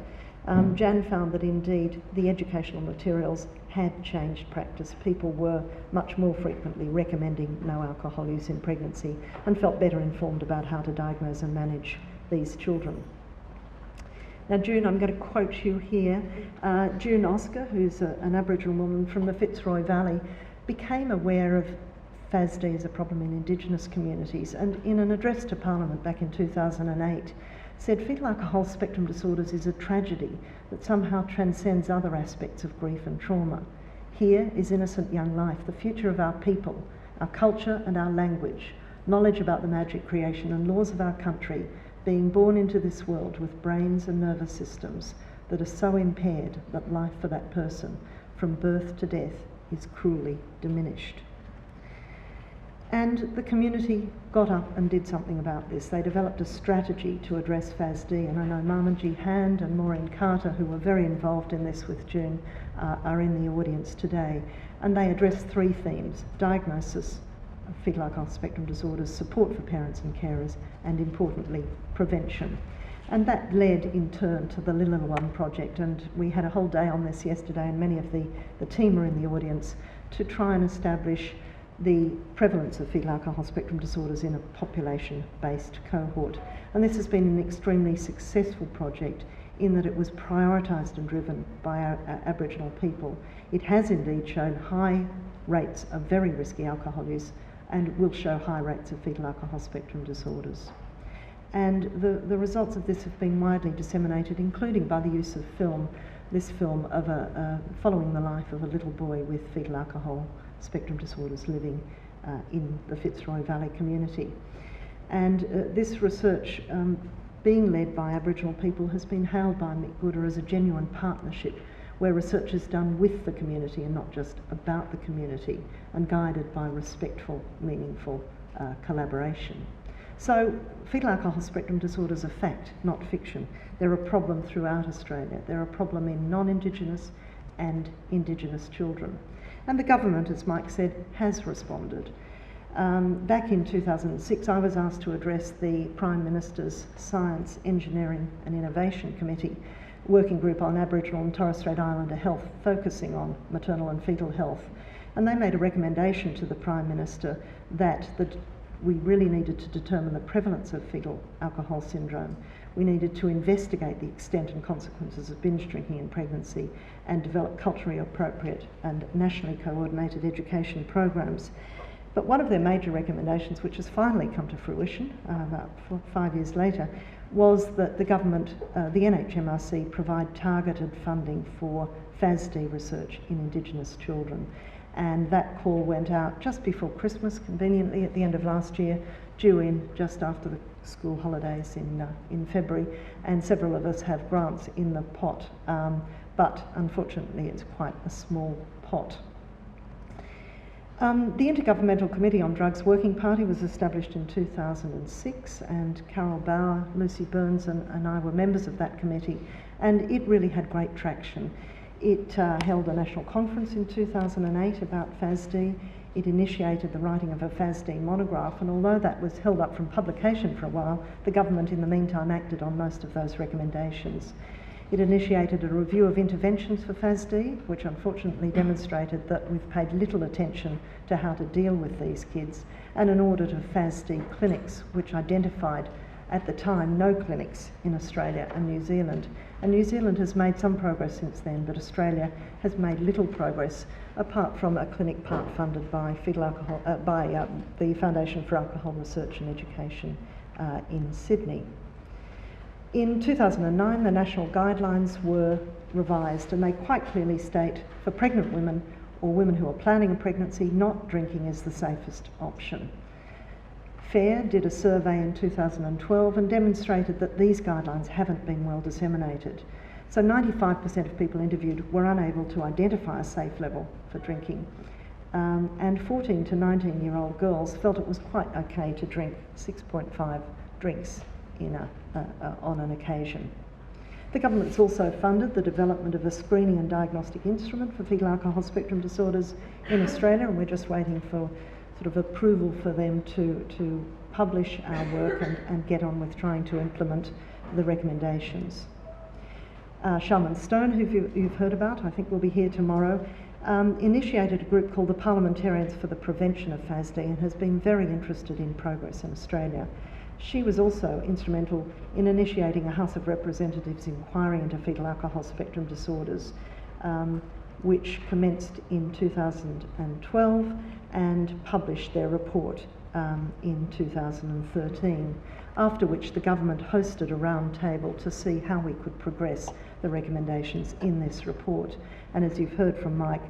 Jan found that indeed the educational materials had changed practice. People were much more frequently recommending no alcohol use in pregnancy and felt better informed about how to diagnose and manage these children. Now, June, I'm going to quote you here. June Oscar, who's an Aboriginal woman from the Fitzroy Valley, became aware of FASD as a problem in Indigenous communities, and in an address to Parliament back in 2008, said fetal alcohol spectrum disorders is a tragedy that somehow transcends other aspects of grief and trauma. Here is innocent young life, the future of our people, our culture and our language, knowledge about the magic creation and laws of our country, being born into this world with brains and nervous systems that are so impaired that life for that person from birth to death is cruelly diminished. And the community got up and did something about this. They developed a strategy to address FASD, and I know Marmanji Hand and Maureen Carter, who were very involved in this with June, are in the audience today. And they addressed three themes: diagnosis of fetal alcohol spectrum disorders, support for parents and carers, and importantly, prevention. And that led in turn to the Little One project, and we had a whole day on this yesterday, and many of the team are in the audience to try and establish the prevalence of fetal alcohol spectrum disorders in a population-based cohort. And this has been an extremely successful project in that it was prioritised and driven by our Aboriginal people. It has indeed shown high rates of very risky alcohol use and will show high rates of fetal alcohol spectrum disorders. And the results of this have been widely disseminated, including by the use of film, this film of following the life of a little boy with fetal alcohol spectrum disorders living in the Fitzroy Valley community. And this research, being led by Aboriginal people, has been hailed by Mick Gooder as a genuine partnership where research is done with the community and not just about the community, and guided by respectful, meaningful collaboration. So fetal alcohol spectrum disorders are fact, not fiction. They're a problem throughout Australia. They're a problem in non-Indigenous and Indigenous children. And the government, as Mike said, has responded. Back in 2006, I was asked to address the Prime Minister's Science, Engineering and Innovation Committee working group on Aboriginal and Torres Strait Islander health, focusing on maternal and fetal health. And they made a recommendation to the Prime Minister that we really needed to determine the prevalence of fetal alcohol syndrome. We needed to investigate the extent and consequences of binge drinking in pregnancy and develop culturally appropriate and nationally coordinated education programs. But one of their major recommendations, which has finally come to fruition about 5 years later, was that the government, the NHMRC, provide targeted funding for FASD research in Indigenous children. and that call went out just before Christmas, conveniently at the end of last year, due in just after the school holidays in February, and several of us have grants in the pot, but unfortunately it's quite a small pot. The Intergovernmental Committee on Drugs Working Party was established in 2006, and Carol Bauer, Lucy Burns and I were members of that committee, and it really had great traction. It held a national conference in 2008 about FASD. It initiated the writing of a FASD monograph, and although that was held up from publication for a while, the government in the meantime acted on most of those recommendations. It initiated a review of interventions for FASD, which unfortunately demonstrated that we've paid little attention to how to deal with these kids, and an audit of FASD clinics, which identified at the time no clinics in Australia and New Zealand. And New Zealand has made some progress since then, but Australia has made little progress, apart from a clinic part funded by the Foundation for Alcohol Research and Education in Sydney. In 2009, the national guidelines were revised, and they quite clearly state for pregnant women or women who are planning a pregnancy, not drinking is the safest option. FARE did a survey in 2012 and demonstrated that these guidelines haven't been well disseminated. So 95% of people interviewed were unable to identify a safe level for drinking. And 14 to 19-year-old girls felt it was quite okay to drink 6.5 drinks on an occasion. The government's also funded the development of a screening and diagnostic instrument for fetal alcohol spectrum disorders in Australia, and we're just waiting for sort of approval for them to publish our work and get on with trying to implement the recommendations. Shaman Stone, who you've heard about, I think will be here tomorrow, initiated a group called the Parliamentarians for the Prevention of FASD and has been very interested in progress in Australia. She was also instrumental in initiating a House of Representatives inquiry into fetal alcohol spectrum disorders, which commenced in 2012 and published their report in 2013, after which the government hosted a round table to see how we could progress the recommendations in this report. And as you've heard from Mike,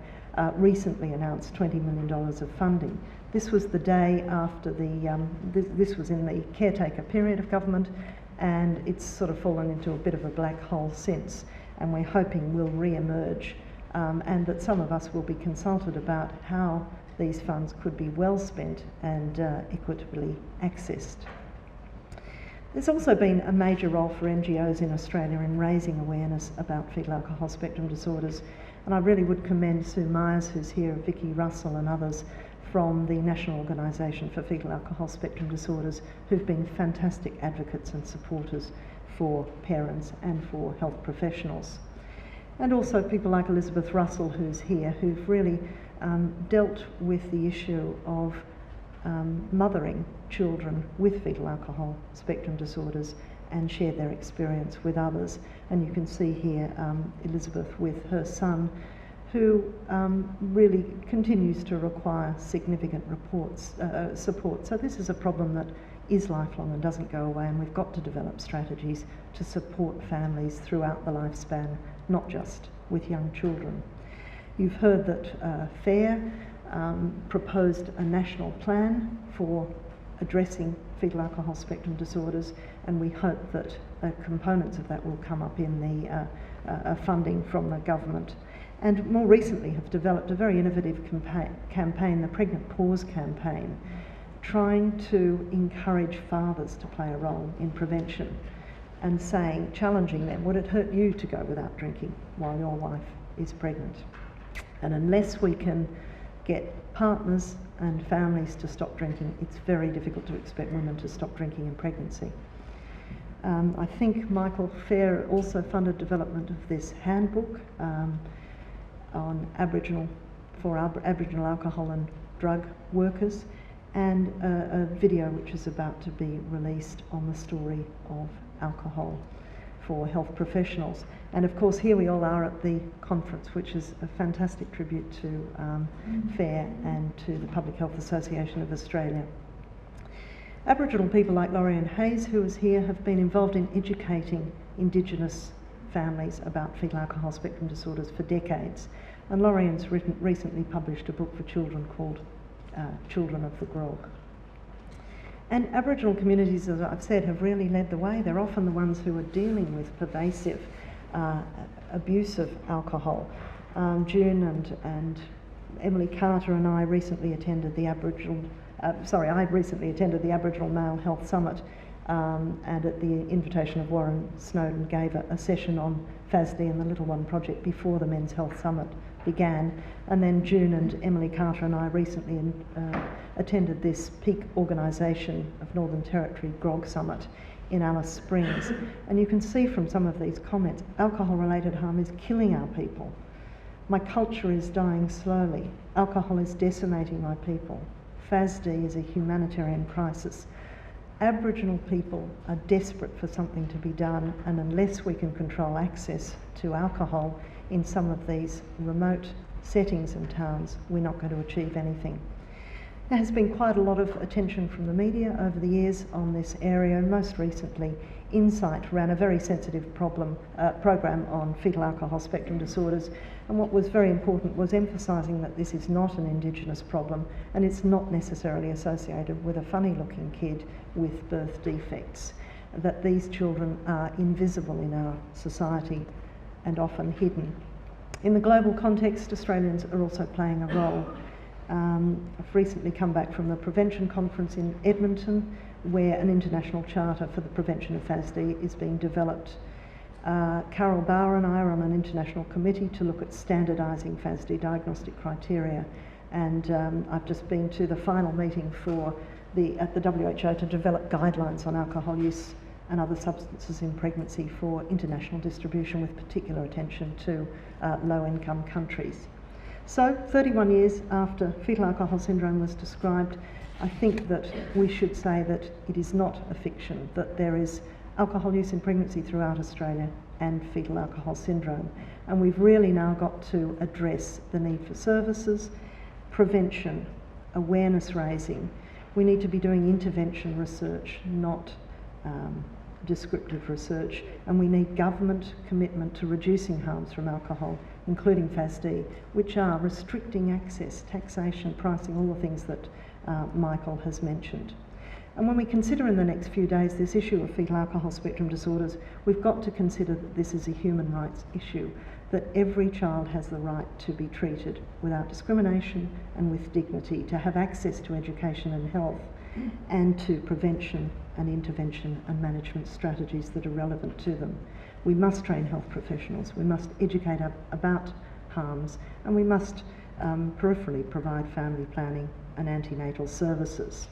recently announced $20 million of funding. This was the day after this was in the caretaker period of government, and it's sort of fallen into a bit of a black hole since, and we're hoping will re-emerge, and that some of us will be consulted about how these funds could be well spent and equitably accessed. There's also been a major role for NGOs in Australia in raising awareness about fetal alcohol spectrum disorders, and I really would commend Sue Myers, who's here, Vicky Russell and others from the National Organisation for Fetal Alcohol Spectrum Disorders, who've been fantastic advocates and supporters for parents and for health professionals. And also people like Elizabeth Russell, who's here, who've really dealt with the issue of mothering children with fetal alcohol spectrum disorders and shared their experience with others. And you can see here Elizabeth with her son, who really continues to require significant support. So this is a problem that is lifelong and doesn't go away, and we've got to develop strategies to support families throughout the lifespan, not just with young children. You've heard that FARE proposed a national plan for addressing fetal alcohol spectrum disorders, and we hope that components of that will come up in the funding from the government. And more recently have developed a very innovative campaign, the Pregnant Pause campaign, trying to encourage fathers to play a role in prevention and challenging them, would it hurt you to go without drinking while your wife is pregnant? And unless we can get partners and families to stop drinking, it's very difficult to expect women to stop drinking in pregnancy. I think Michael Fair also funded development of this handbook on Aboriginal alcohol and drug workers, and a video which is about to be released on the story of alcohol for health professionals. And of course here we all are at the conference, which is a fantastic tribute to FARE and to the Public Health Association of Australia. Aboriginal people like Lorianne Hayes, who is here, have been involved in educating Indigenous families about fetal alcohol spectrum disorders for decades. And Lorian's recently published a book for children called Children of the Grog. And Aboriginal communities, as I've said, have really led the way. They're often the ones who are dealing with pervasive abuse of alcohol. June and Emily Carter and I recently attended the Aboriginal Male Health Summit, and at the invitation of Warren Snowden gave a session on FASD and the Little One Project before the Men's Health Summit began. And then June and Emily Carter and I recently attended this peak organisation of Northern Territory Grog Summit in Alice Springs. And you can see from some of these comments, alcohol-related harm is killing our people. My culture is dying slowly. Alcohol is decimating my people. FASD is a humanitarian crisis. Aboriginal people are desperate for something to be done, and unless we can control access to alcohol in some of these remote settings and towns, we're not going to achieve anything. There has been quite a lot of attention from the media over the years on this area. Most recently, Insight ran a very sensitive program on fetal alcohol spectrum disorders, and what was very important was emphasising that this is not an Indigenous problem and it's not necessarily associated with a funny-looking kid with birth defects, that these children are invisible in our society and often hidden. In the global context, Australians are also playing a role. I've recently come back from the Prevention Conference in Edmonton, where an international charter for the prevention of FASD is being developed. Carol Bauer and I are on an international committee to look at standardising FASD diagnostic criteria, and I've just been to the final meeting at the WHO to develop guidelines on alcohol use and other substances in pregnancy for international distribution, with particular attention to low-income countries. So, 31 years after fetal alcohol syndrome was described, I think that we should say that it is not a fiction, that there is alcohol use in pregnancy throughout Australia and fetal alcohol syndrome. And we've really now got to address the need for services, prevention, awareness raising. We need to be doing intervention research, not descriptive research, and we need government commitment to reducing harms from alcohol, including FASD, which are restricting access, taxation, pricing, all the things that Michael has mentioned. And when we consider in the next few days this issue of fetal alcohol spectrum disorders, we've got to consider that this is a human rights issue, that every child has the right to be treated without discrimination and with dignity, to have access to education and health, and to prevention and intervention and management strategies that are relevant to them. We must train health professionals, we must educate about harms, and we must peripherally provide family planning and antenatal services.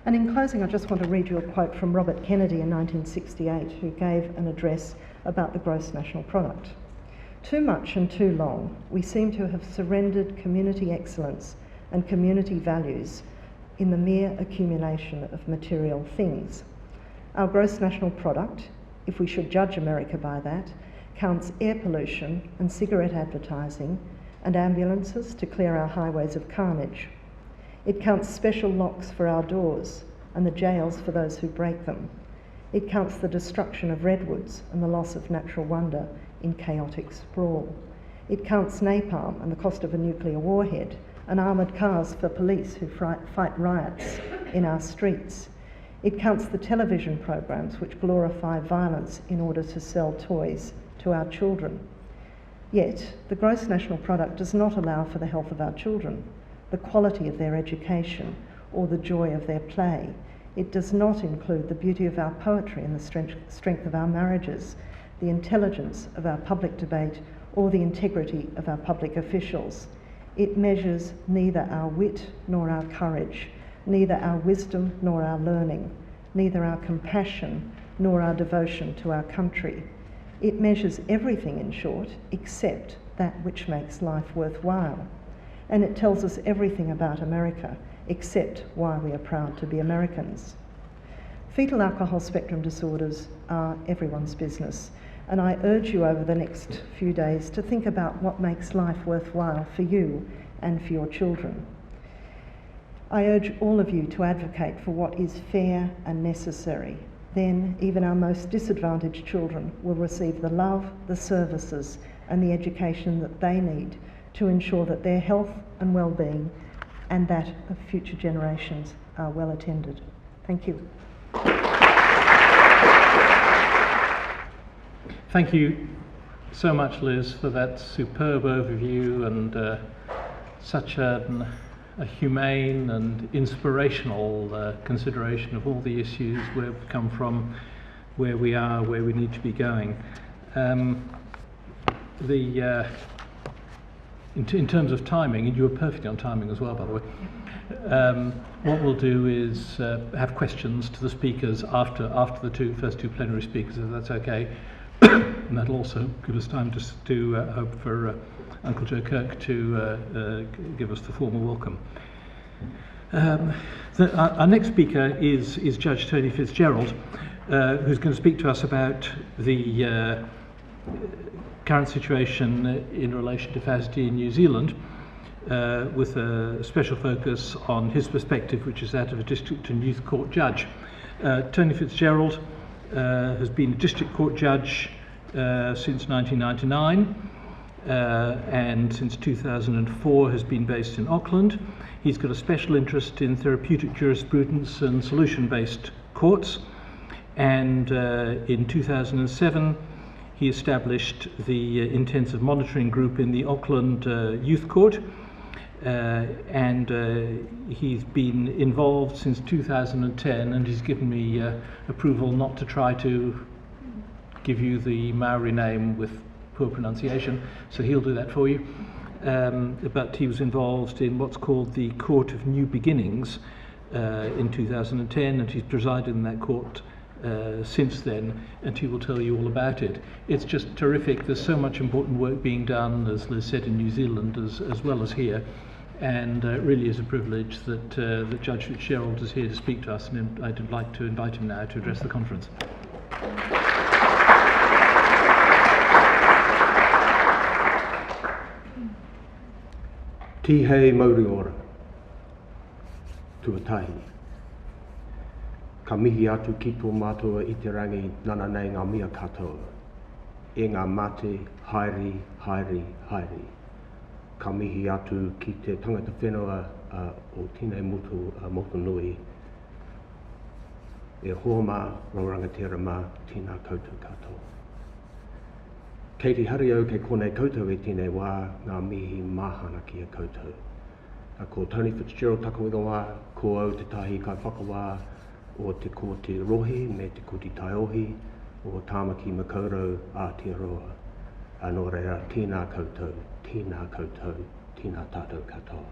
And in closing, I just want to read you a quote from Robert Kennedy in 1968, who gave an address about the gross national product. "Too much and too long, we seem to have surrendered community excellence and community values in the mere accumulation of material things. Our gross national product, if we should judge America by that, counts air pollution and cigarette advertising and ambulances to clear our highways of carnage. It counts special locks for our doors and the jails for those who break them. It counts the destruction of redwoods and the loss of natural wonder in chaotic sprawl. It counts napalm and the cost of a nuclear warhead, and armoured cars for police who fight riots in our streets. It counts the television programs which glorify violence in order to sell toys to our children. Yet, the gross national product does not allow for the health of our children, the quality of their education, or the joy of their play. It does not include the beauty of our poetry and the strength of our marriages, the intelligence of our public debate, or the integrity of our public officials. It measures neither our wit nor our courage, neither our wisdom nor our learning, neither our compassion nor our devotion to our country. It measures everything, in short, except that which makes life worthwhile. And it tells us everything about America, except why we are proud to be Americans. Fetal alcohol spectrum disorders are everyone's business, and I urge you over the next few days to think about what makes life worthwhile for you and for your children. I urge all of you to advocate for what is fair and necessary. Then even our most disadvantaged children will receive the love, the services, and the education that they need to ensure that their health and well-being and that of future generations are well attended. Thank you. Thank you so much, Liz, for that superb overview and such a humane and inspirational consideration of all the issues, where we've come from, where we are, where we need to be going. In terms of timing, and you were perfect on timing as well, by the way, what we'll do is have questions to the speakers after the first two plenary speakers, if that's okay. And that'll also give us time to hope for Uncle Joe Kirk to give us the formal welcome. Our next speaker is Judge Tony FitzGerald, who's going to speak to us about the current situation in relation to FASD in New Zealand, with a special focus on his perspective, which is that of a district and youth court judge. Tony FitzGerald has been a district court judge since 1999, and since 2004 has been based in Auckland. He's got a special interest in therapeutic jurisprudence and solution-based courts, and in 2007 he established the intensive monitoring group in the Auckland Youth Court, and he's been involved since 2010, and he's given me approval not to try to give you the Maori name with poor pronunciation, so he'll do that for you. But he was involved in what's called the Court of New Beginnings in 2010, and he's presided in that court since then, and he will tell you all about it. It's just terrific. There's so much important work being done, as Liz said, in New Zealand as well as here, and it really is a privilege that Judge FitzGerald is here to speak to us, and I'd like to invite him now to address the conference. Tihei mauri ora, tuatahi. Ka mihi atu ki tō mātua I te rangi nana nei ngā mea katoa. E ngā mate, haere, haere, haere. Ka mihi atu ki te tangata whenua o tēnei motu nui. E hoa mā, raurangatera mā, tēnā koutou katoa. Kei te hari au kei konei koutou e tēnei wā, ngā mihi mahana ki a koutou. Ko Tony FitzGerald takawiga wā, ko au te tahi kai whakawā, o te ko te rohe me te ko te taiohi, o tāmaki makaurau Aotearoa. Anō reira, tēnā koutou, tēnā koutou, tēnā tātou katoa.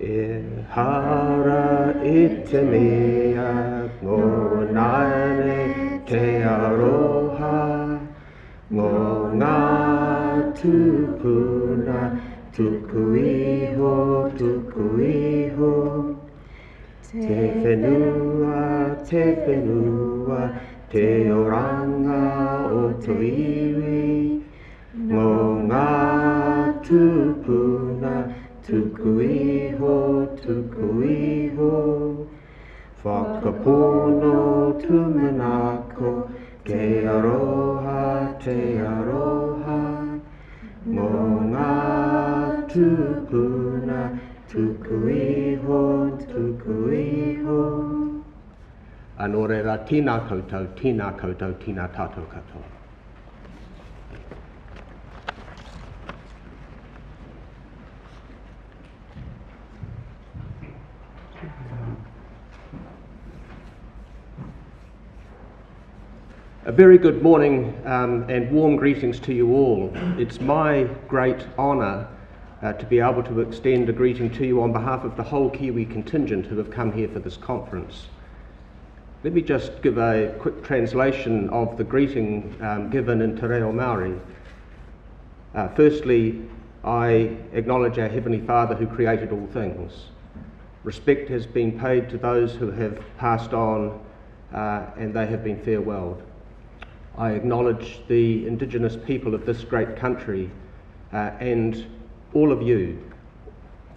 E hara I te mea, ngō nane te aroha, ngō ngā tūpuna, tuku iho, tuku iho. Te whenua, te oranga o te iwi, ngō ngā tūpuna, tuku iho, tuku iho. Whakapono tumanako, ke aroha, te aroha. Ngō ngā tūpuna, tuku iho, tuku iho. Anō reira, tēnā koutou, tēnā koutou, tēnā tātou katoa. A very good morning and warm greetings to you all. It's my great honour to be able to extend a greeting to you on behalf of the whole Kiwi contingent who have come here for this conference. Let me just give a quick translation of the greeting given in Te Reo Māori. Firstly, I acknowledge our Heavenly Father who created all things. Respect has been paid to those who have passed on and they have been farewelled. I acknowledge the Indigenous people of this great country and all of you,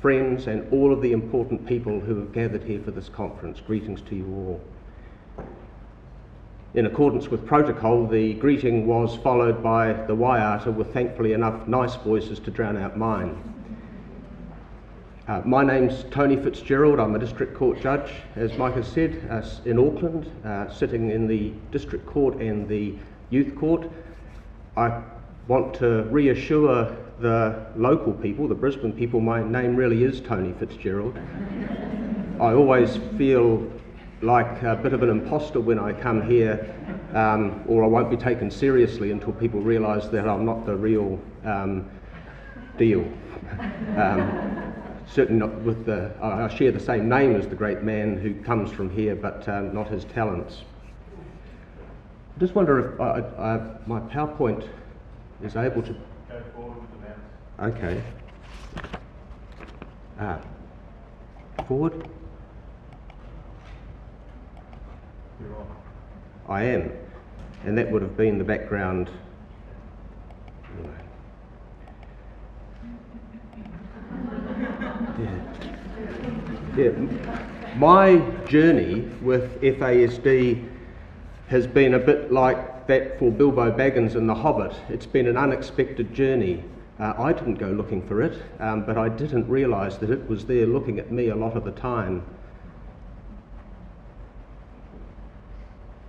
friends, and all of the important people who have gathered here for this conference. Greetings to you all. In accordance with protocol, the greeting was followed by the waiata with thankfully enough nice voices to drown out mine. My name's Tony FitzGerald. I'm a District Court Judge, as Mike has said, in Auckland, sitting in the District Court and the Youth Court. I want to reassure the local people, the Brisbane people, my name really is Tony FitzGerald. I always feel like a bit of an imposter when I come here, or I won't be taken seriously until people realise that I'm not the real deal. Certainly not with I share the same name as the great man who comes from here, but not his talents. I just wonder if my PowerPoint is able to... Go forward with the mouse. Okay. Forward? You're on. I am. And that would have been the background. Yeah. My journey with FASD has been a bit like that for Bilbo Baggins in The Hobbit. It's been an unexpected journey. I didn't go looking for it, but I didn't realise that it was there looking at me a lot of the time.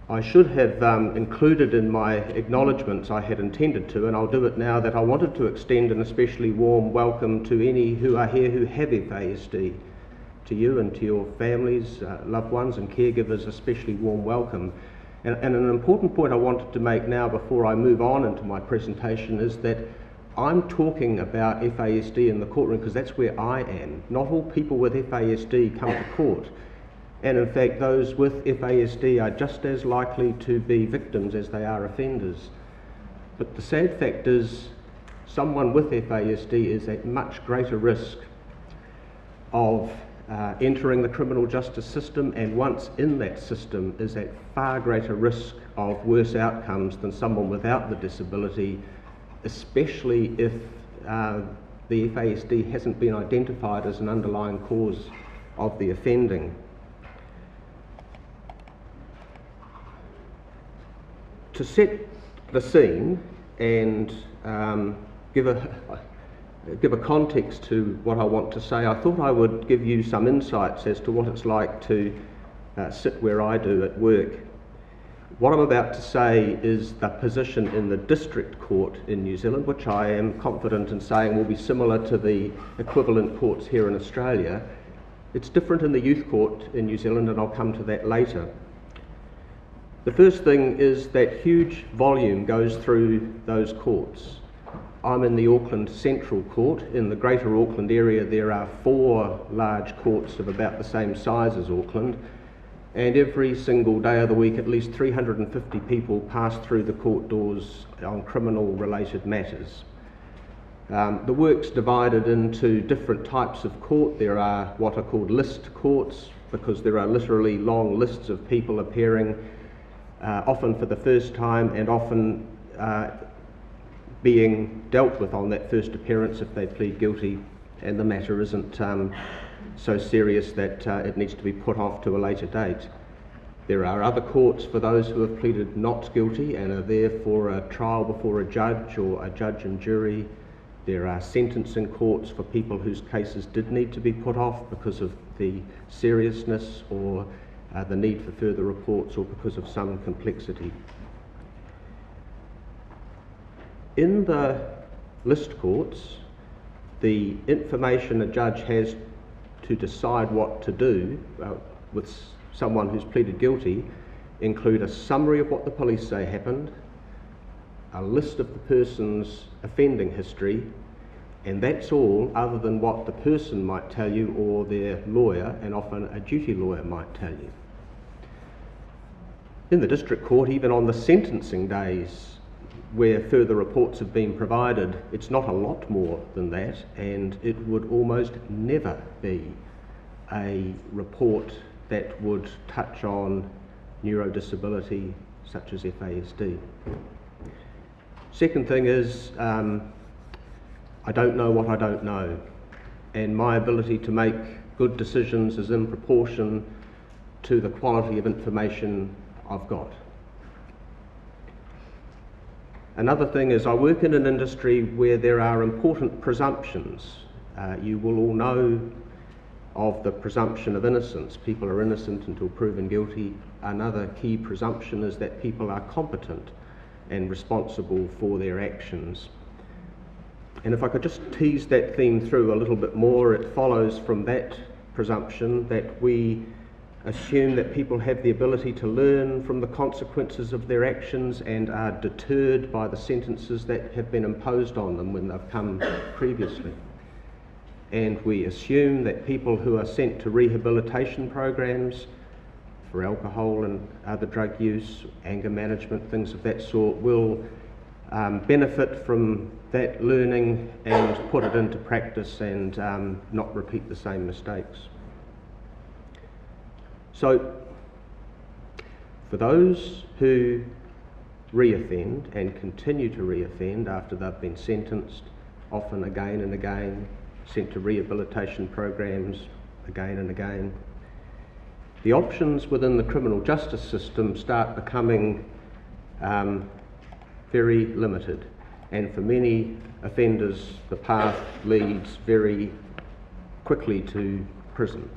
I should have included in my acknowledgements, I had intended to, and I'll do it now, that I wanted to extend an especially warm welcome to any who are here who have FASD. To you and to your families, loved ones and caregivers, especially warm welcome. And an important point I wanted to make now before I move on into my presentation is that I'm talking about FASD in the courtroom because that's where I am. Not all people with FASD come to court. And in fact, those with FASD are just as likely to be victims as they are offenders. But the sad fact is, someone with FASD is at much greater risk of entering the criminal justice system, and once in that system is at far greater risk of worse outcomes than someone without the disability, especially if the FASD hasn't been identified as an underlying cause of the offending. To set the scene and give a context to what I want to say, I thought I would give you some insights as to what it's like to sit where I do at work. What I'm about to say is the position in the District Court in New Zealand, which I am confident in saying will be similar to the equivalent courts here in Australia. It's different in the Youth Court in New Zealand, and I'll come to that later. The first thing is that huge volume goes through those courts. I'm in the Auckland Central Court. In the Greater Auckland area there are 4 large courts of about the same size as Auckland, and every single day of the week at least 350 people pass through the court doors on criminal related matters. The work's divided into different types of court. There are what are called list courts, because there are literally long lists of people appearing, often for the first time, and often being dealt with on that first appearance if they plead guilty and the matter isn't so serious that it needs to be put off to a later date. There are other courts for those who have pleaded not guilty and are there for a trial before a judge or a judge and jury. There are sentencing courts for people whose cases did need to be put off because of the seriousness or the need for further reports or because of some complexity. In the list courts, the information a judge has to decide what to do with someone who's pleaded guilty include a summary of what the police say happened, a list of the person's offending history, and that's all other than what the person might tell you or their lawyer, and often a duty lawyer, might tell you. In the district court, even on the sentencing days where further reports have been provided, it's not a lot more than that, and it would almost never be a report that would touch on neurodisability, such as FASD. Second thing is, I don't know what I don't know, and my ability to make good decisions is in proportion to the quality of information I've got. Another thing is I work in an industry where there are important presumptions. You will all know of the presumption of innocence. People are innocent until proven guilty. Another key presumption is that people are competent and responsible for their actions. And if I could just tease that theme through a little bit more, it follows from that presumption that we assume that people have the ability to learn from the consequences of their actions and are deterred by the sentences that have been imposed on them when they've come previously. And we assume that people who are sent to rehabilitation programs for alcohol and other drug use, anger management, things of that sort, will benefit from that learning and put it into practice and not repeat the same mistakes. So, for those who reoffend and continue to reoffend after they've been sentenced, often again and again, sent to rehabilitation programs again and again, the options within the criminal justice system start becoming very limited, and for many offenders the path leads very quickly to prison.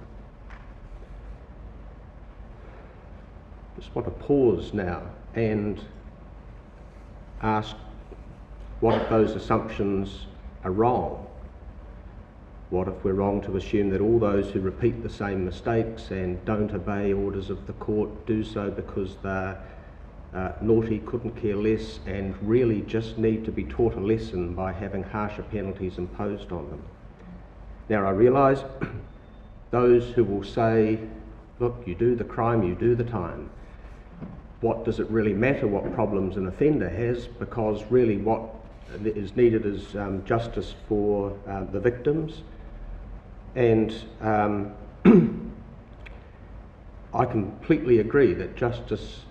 Just want to pause now and ask what if those assumptions are wrong? What if we're wrong to assume that all those who repeat the same mistakes and don't obey orders of the court do so because they're naughty, couldn't care less, and really just need to be taught a lesson by having harsher penalties imposed on them? Now, I realise those who will say, look, you do the crime, you do the time. What does it really matter what problems an offender has, because really what is needed is justice for the victims. And I completely agree that justice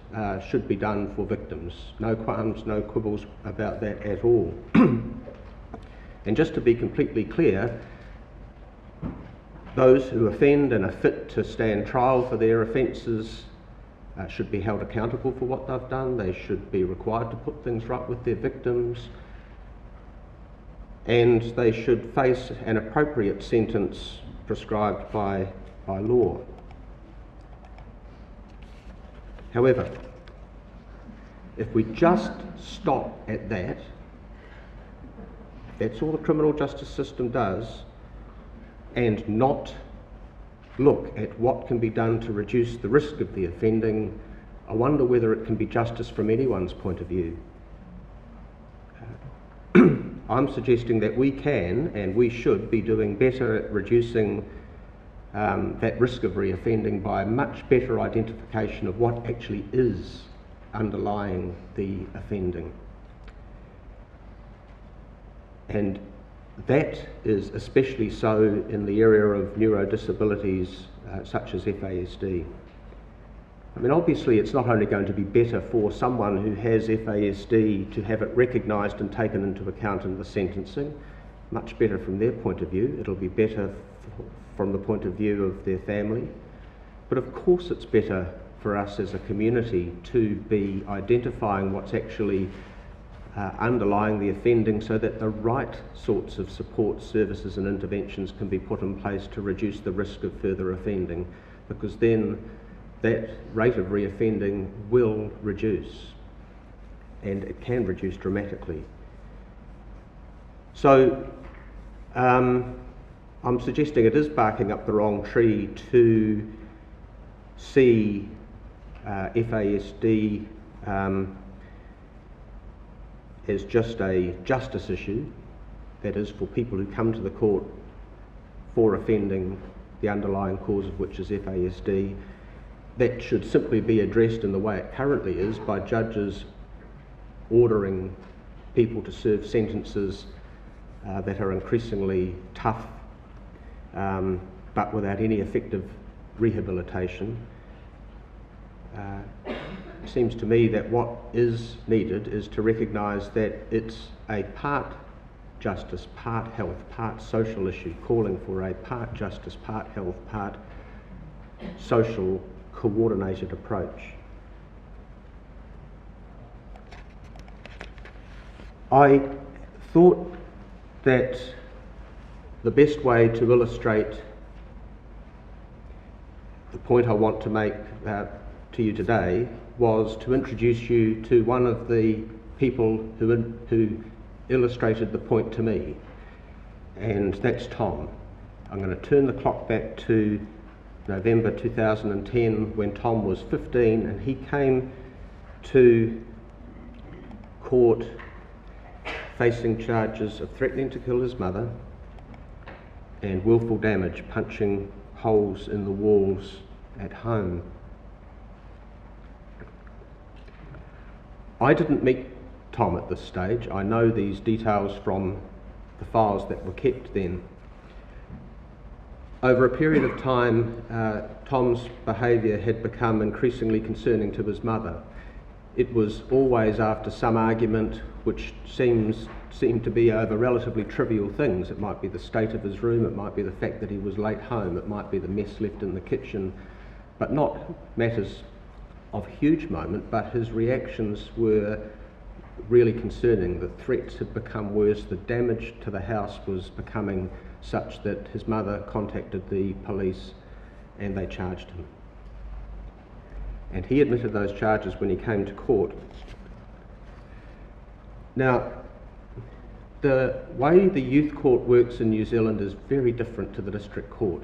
should be done for victims. No qualms, no quibbles about that at all. And just to be completely clear, those who offend and are fit to stand trial for their offences should be held accountable for what they've done. They should be required to put things right with their victims, and they should face an appropriate sentence prescribed by law. However, if we just stop at that, that's all the criminal justice system does, and not look at what can be done to reduce the risk of the offending, I wonder whether it can be justice from anyone's point of view. I'm suggesting that we can and we should be doing better at reducing that risk of reoffending by much better identification of what actually is underlying the offending. And that is especially so in the area of neurodisabilities such as FASD. I mean, obviously it's not only going to be better for someone who has FASD to have it recognised and taken into account in the sentencing, much better from their point of view. It'll be better from the point of view of their family. But of course it's better for us as a community to be identifying what's actually underlying the offending, so that the right sorts of support services and interventions can be put in place to reduce the risk of further offending, because then that rate of reoffending will reduce, and it can reduce dramatically. So I'm suggesting it is barking up the wrong tree to see FASD as just a justice issue, that is, for people who come to the court for offending, the underlying cause of which is FASD. That should simply be addressed in the way it currently is, by judges ordering people to serve sentences that are increasingly tough, but without any effective rehabilitation. seems to me that what is needed is to recognise that it's a part justice, part health, part social issue, calling for a part justice, part health, part social coordinated approach. I thought that the best way to illustrate the point I want to make to you today was to introduce you to one of the people who illustrated the point to me, and that's Tom. I'm going to turn the clock back to November 2010 when Tom was 15 and he came to court facing charges of threatening to kill his mother and willful damage, punching holes in the walls at home. I didn't meet Tom at this stage. I know these details from the files that were kept then. Over a period of time, Tom's behaviour had become increasingly concerning to his mother. It was always after some argument which seemed to be over relatively trivial things. It might be the state of his room, it might be the fact that he was late home, it might be the mess left in the kitchen, but not matters of huge moment, but his reactions were really concerning. The threats had become worse, the damage to the house was becoming such that his mother contacted the police and they charged him. And he admitted those charges when he came to court. Now, the way the youth court works in New Zealand is very different to the district court.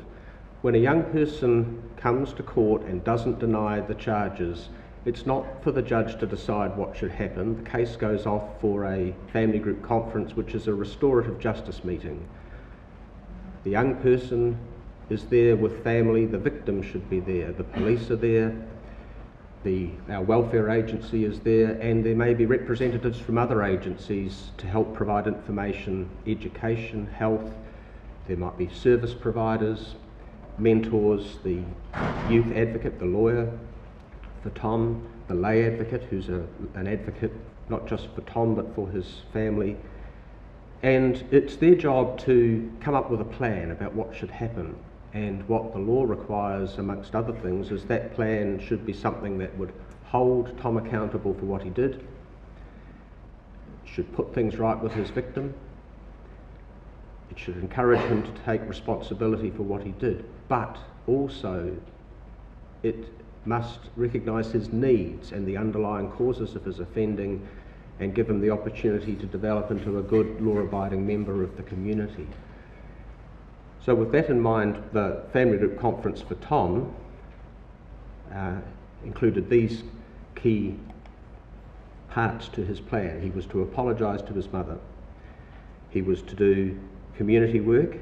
When a young person comes to court and doesn't deny the charges, it's not for the judge to decide what should happen. The case goes off for a family group conference, which is a restorative justice meeting. The young person is there with family, the victim should be there, the police are there, our welfare agency is there, and there may be representatives from other agencies to help provide information, education, health. There might be service providers, mentors, the youth advocate, the lawyer for Tom, the lay advocate who's an advocate not just for Tom but for his family. And it's their job to come up with a plan about what should happen. And what the law requires, amongst other things, is that plan should be something that would hold Tom accountable for what he did, should put things right with his victim, it should encourage him to take responsibility for what he did, but also it must recognise his needs and the underlying causes of his offending and give him the opportunity to develop into a good law-abiding member of the community. So with that in mind, the family group conference for Tom included these key parts to his plan. He was to apologise to his mother. He was to do community work,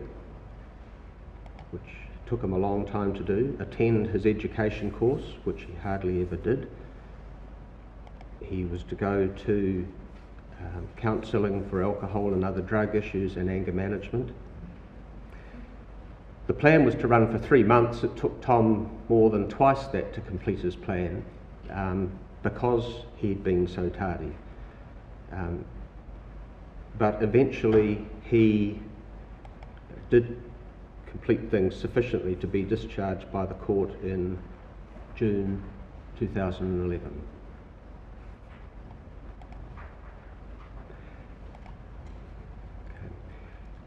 which took him a long time to do, attend his education course, which he hardly ever did. He was to go to counselling for alcohol and other drug issues and anger management. The plan was to run for 3 months. It took Tom more than twice that to complete his plan because he'd been so tardy. But eventually he did complete things sufficiently to be discharged by the court in June 2011.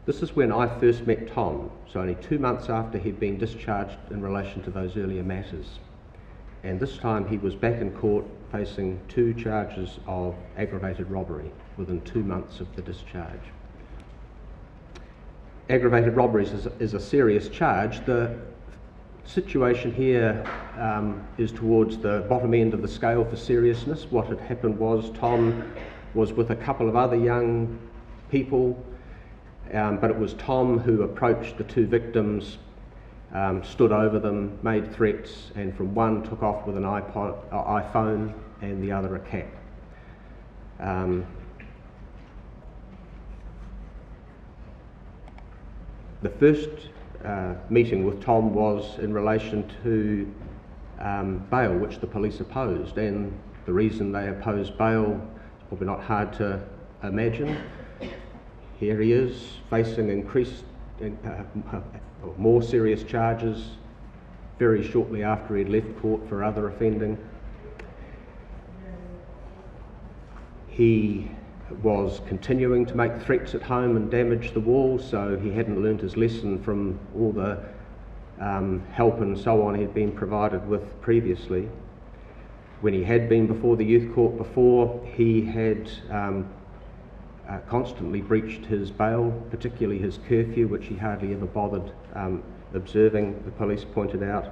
This is when I first met Tom, so only 2 months after he'd been discharged in relation to those earlier matters. And this time he was back in court facing 2 charges of aggravated robbery within 2 months of the discharge. Aggravated robberies is a serious charge. The situation here is towards the bottom end of the scale for seriousness. What had happened was Tom was with a couple of other young people, but it was Tom who approached the 2 victims, stood over them, made threats, and from one took off with an iPhone and the other a cap. The first meeting with Tom was in relation to bail, which the police opposed, and The reason they opposed bail is probably not hard to imagine. Here he is facing more serious charges very shortly after he'd left court for other offending. He was continuing to make threats at home and damage the wall, so he hadn't learnt his lesson from all the help and so on he'd been provided with previously. When he had been before the youth court before, he had constantly breached his bail, particularly his curfew, which he hardly ever bothered observing, the police pointed out.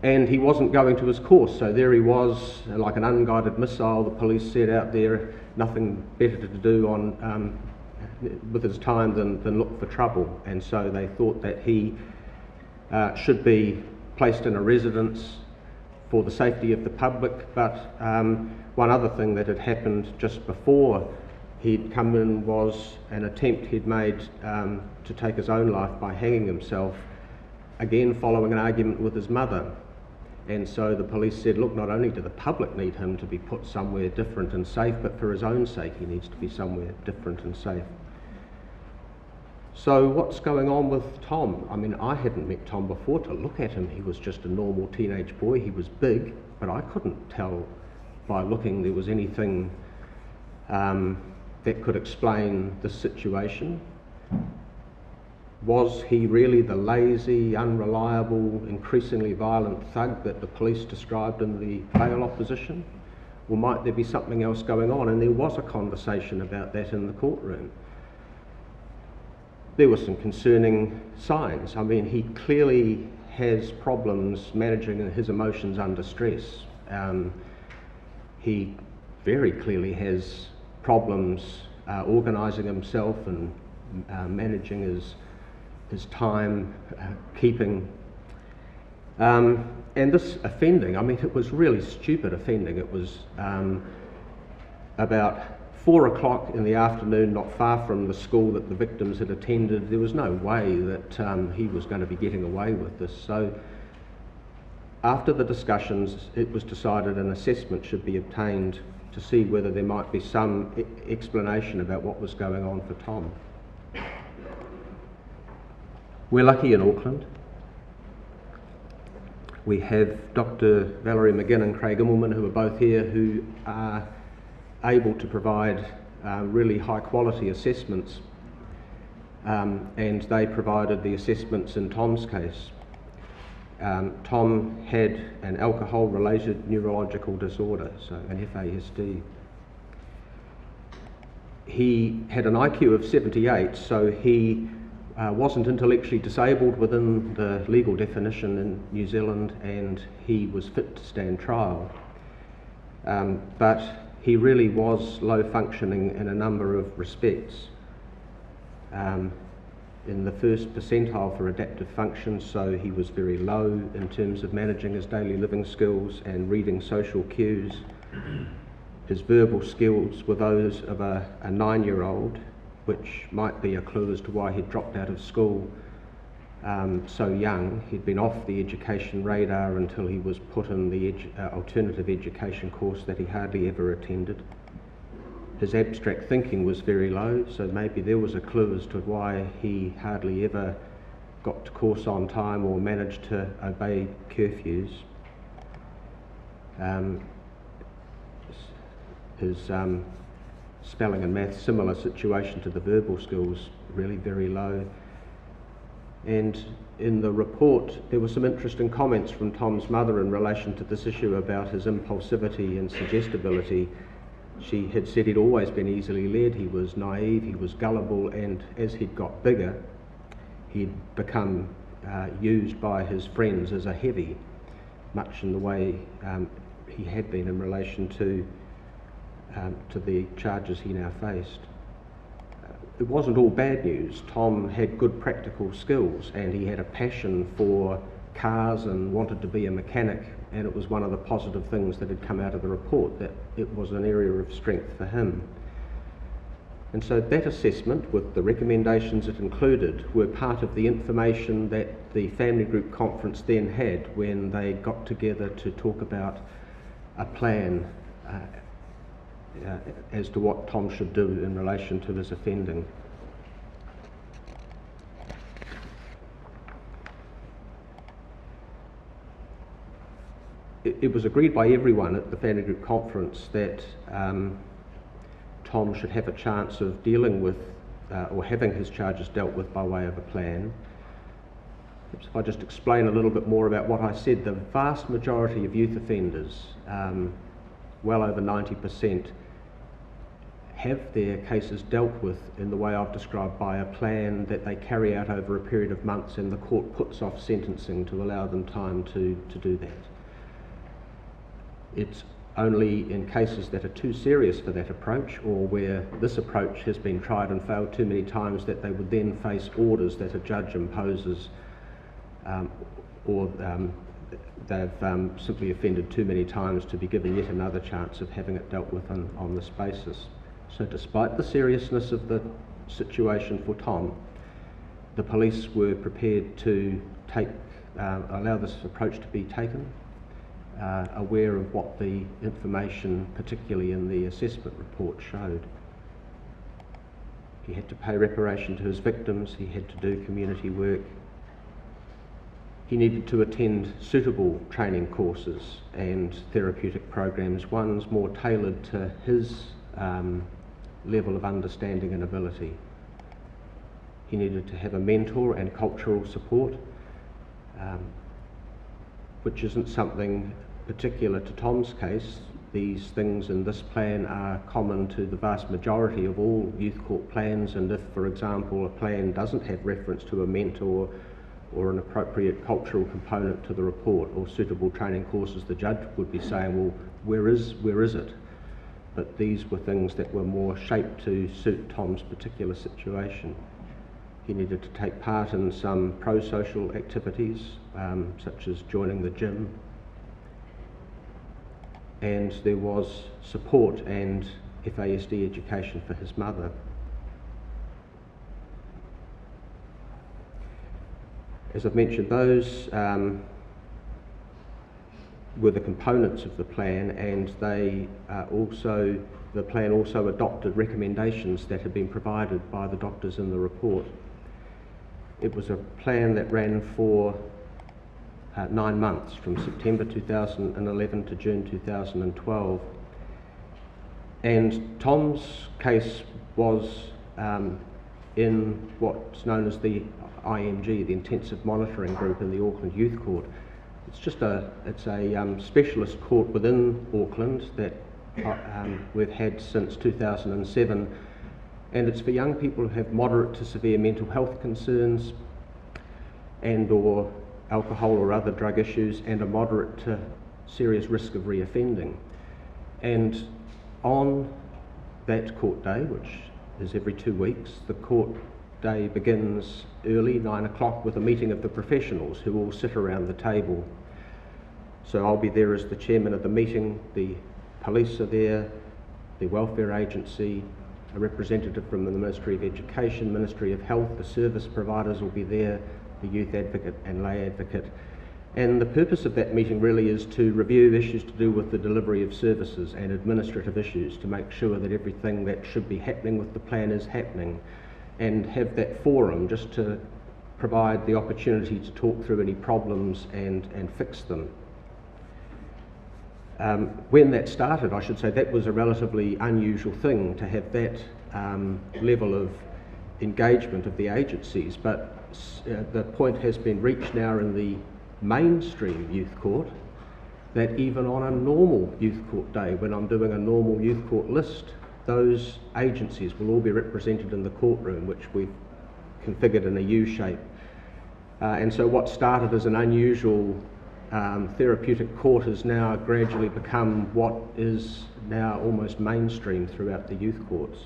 And he wasn't going to his course, so there he was, like an unguided missile, the police said, out there, nothing better to do on with his time than look for trouble. And so they thought that he should be placed in a residence for the safety of the public. But one other thing that had happened just before he'd come in was an attempt he'd made to take his own life by hanging himself, again following an argument with his mother. And so the police said, look, not only do the public need him to be put somewhere different and safe, but for his own sake he needs to be somewhere different and safe. So what's going on with Tom? I mean, I hadn't met Tom before. To look at him, he was just a normal teenage boy. He was big, but I couldn't tell by looking there was anything that could explain the situation. Was he really the lazy, unreliable, increasingly violent thug that the police described in the bail opposition? Or might there be something else going on? And there was a conversation about that in the courtroom. There were some concerning signs. I mean, he clearly has problems managing his emotions under stress. He very clearly has problems organising himself and managing his time, keeping. And this offending, I mean, it was really stupid offending. It was about 4 o'clock in the afternoon, not far from the school that the victims had attended. There was no way that he was going to be getting away with this. So after the discussions, it was decided an assessment should be obtained to see whether there might be some explanation about what was going on for Tom. We're lucky in Auckland. We have Dr. Valerie McGinn and Craig Immelman, who are both here, who are able to provide really high quality assessments, and they provided the assessments in Tom's case. Tom had an alcohol-related neurological disorder, so an FASD. He had an IQ of 78, so he wasn't intellectually disabled within the legal definition in New Zealand, and he was fit to stand trial. But he really was low functioning in a number of respects. In the first percentile for adaptive function, so he was very low in terms of managing his daily living skills and reading social cues. His verbal skills were those of a 9-year-old, which might be a clue as to why he'd dropped out of school so young. He'd been off the education radar until he was put in the alternative education course that he hardly ever attended. His abstract thinking was very low, so maybe there was a clue as to why he hardly ever got to course on time or managed to obey curfews. His spelling and math, similar situation to the verbal skills, really very low. And in the report, there were some interesting comments from Tom's mother in relation to this issue about his impulsivity and suggestibility. She had said he'd always been easily led, he was naive, he was gullible, and as he'd got bigger, he'd become used by his friends as a heavy, much in the way he had been in relation to the charges he now faced. It wasn't all bad news. Tom had good practical skills, and he had a passion for cars and wanted to be a mechanic, and it was one of the positive things that had come out of the report, that it was an area of strength for him. And so that assessment, with the recommendations it included, were part of the information that the family group conference then had when they got together to talk about a plan as to what Tom should do in relation to his offending. It was agreed by everyone at the family group conference that Tom should have a chance of dealing with or having his charges dealt with by way of a plan. Perhaps if I just explain a little bit more about what I said, the vast majority of youth offenders, well over 90%, have their cases dealt with in the way I've described by a plan that they carry out over a period of months, and the court puts off sentencing to allow them time to do that. It's only in cases that are too serious for that approach, or where this approach has been tried and failed too many times, that they would then face orders that a judge imposes, or they've simply offended too many times to be given yet another chance of having it dealt with on this basis. So despite the seriousness of the situation for Tom, the police were prepared to allow this approach to be taken, aware of what the information, particularly in the assessment report, showed. He had to pay reparation to his victims, he had to do community work, he needed to attend suitable training courses and therapeutic programs, ones more tailored to his level of understanding and ability. He needed to have a mentor and cultural support, which isn't something particular to Tom's case. These things in this plan are common to the vast majority of all youth court plans, and if, for example, a plan doesn't have reference to a mentor or an appropriate cultural component to the report or suitable training courses, the judge would be saying, well, where is it? But these were things that were more shaped to suit Tom's particular situation. He needed to take part in some pro-social activities, such as joining the gym, and there was support and FASD education for his mother. As I've mentioned, those were the components of the plan, and the plan also adopted recommendations that had been provided by the doctors in the report. It was a plan that ran for 9 months, from September 2011 to June 2012. And Tom's case was in what's known as the IMG, the Intensive Monitoring Group in the Auckland Youth Court. It's a specialist court within Auckland that we've had since 2007, and it's for young people who have moderate to severe mental health concerns and or alcohol or other drug issues, and a moderate to serious risk of reoffending. And on that court day, which is every 2 weeks, the court day begins early, 9 o'clock, with a meeting of the professionals who all sit around the table. So I'll be there as the chairman of the meeting, the police are there, the welfare agency, a representative from the Ministry of Education, Ministry of Health, the service providers will be there, the youth advocate and lay advocate. And the purpose of that meeting really is to review issues to do with the delivery of services and administrative issues, to make sure that everything that should be happening with the plan is happening, and have that forum just to provide the opportunity to talk through any problems and fix them. When that started, I should say, that was a relatively unusual thing to have that level of engagement of the agencies, but the point has been reached now in the mainstream youth court that even on a normal youth court day, when I'm doing a normal youth court list, those agencies will all be represented in the courtroom, which we've configured in a U shape. And so what started as an unusual therapeutic court has now gradually become what is now almost mainstream throughout the youth courts.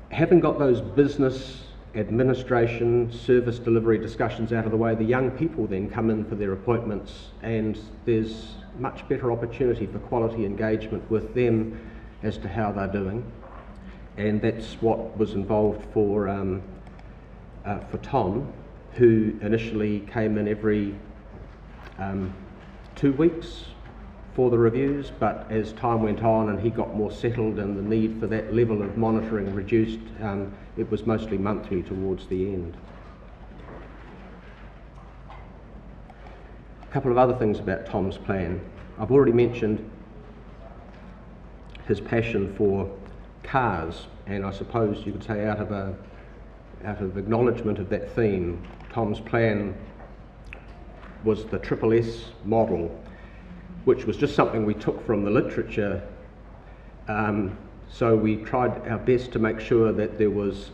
Having got those business, administration, service delivery discussions out of the way, the young people then come in for their appointments, and there's much better opportunity for quality engagement with them as to how they're doing. And that's what was involved for Tom, who initially came in every 2 weeks for the reviews, but as time went on and he got more settled and the need for that level of monitoring reduced, it was mostly monthly towards the end. A couple of other things about Tom's plan. I've already mentioned his passion for cars, and I suppose you could say out of acknowledgement of that theme, Tom's plan was the SSS model, which was just something we took from the literature. So we tried our best to make sure that there was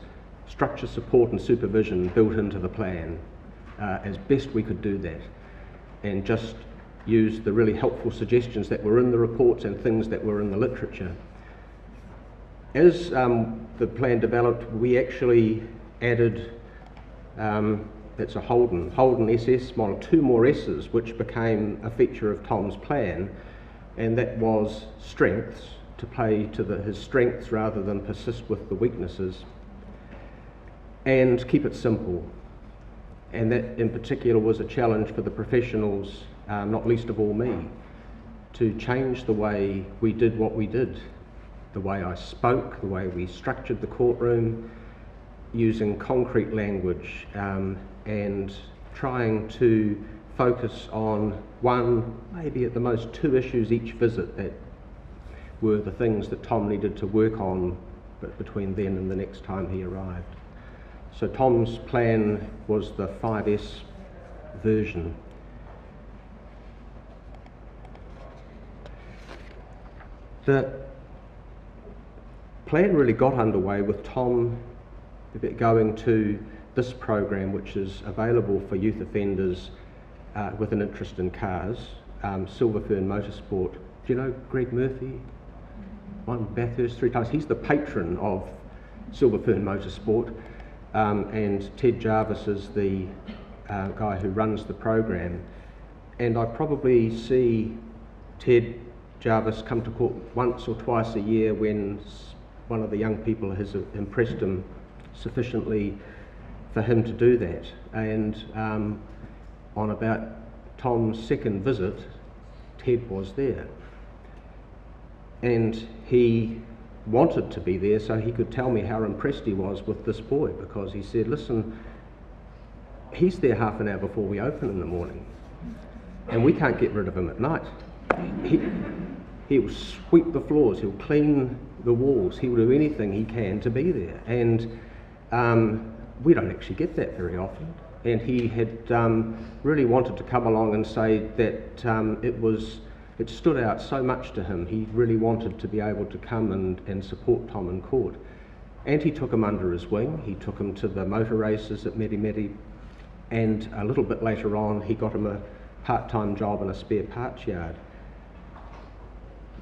structure, support and supervision built into the plan as best we could do that, and just use the really helpful suggestions that were in the reports and things that were in the literature. As the plan developed, we actually added, it's a Holden SS model, 2 more S's, which became a feature of Tom's plan, and that was strengths, to play to his strengths rather than persist with the weaknesses, and keep it simple. And that in particular was a challenge for the professionals, not least of all me, to change the way we did what we did, the way I spoke, the way we structured the courtroom, using concrete language, and trying to focus on 1, maybe at the most 2 issues each visit that were the things that Tom needed to work on between then and the next time he arrived. So Tom's plan was the 5S version. The plan really got underway with Tom going to this program, which is available for youth offenders with an interest in cars, Silver Fern Motorsport. Do you know Greg Murphy? Won Bathurst 3 times. He's the patron of Silver Fern Motorsport, and Ted Jarvis is the guy who runs the program. And I probably see Ted Jarvis come to court once or twice a year when one of the young people has impressed him sufficiently for him to do that. And on about Tom's 2nd visit, Ted was there. And he wanted to be there so he could tell me how impressed he was with this boy, because he said, listen, he's there half an hour before we open in the morning, and we can't get rid of him at night. He'll sweep the floors, he'll clean the walls, he'll do anything he can to be there. And we don't actually get that very often. And he had really wanted to come along and say that it stood out so much to him. He really wanted to be able to come and support Tom in court. And he took him under his wing. He took him to the motor races at Medi, and a little bit later on he got him a part-time job in a spare parts yard.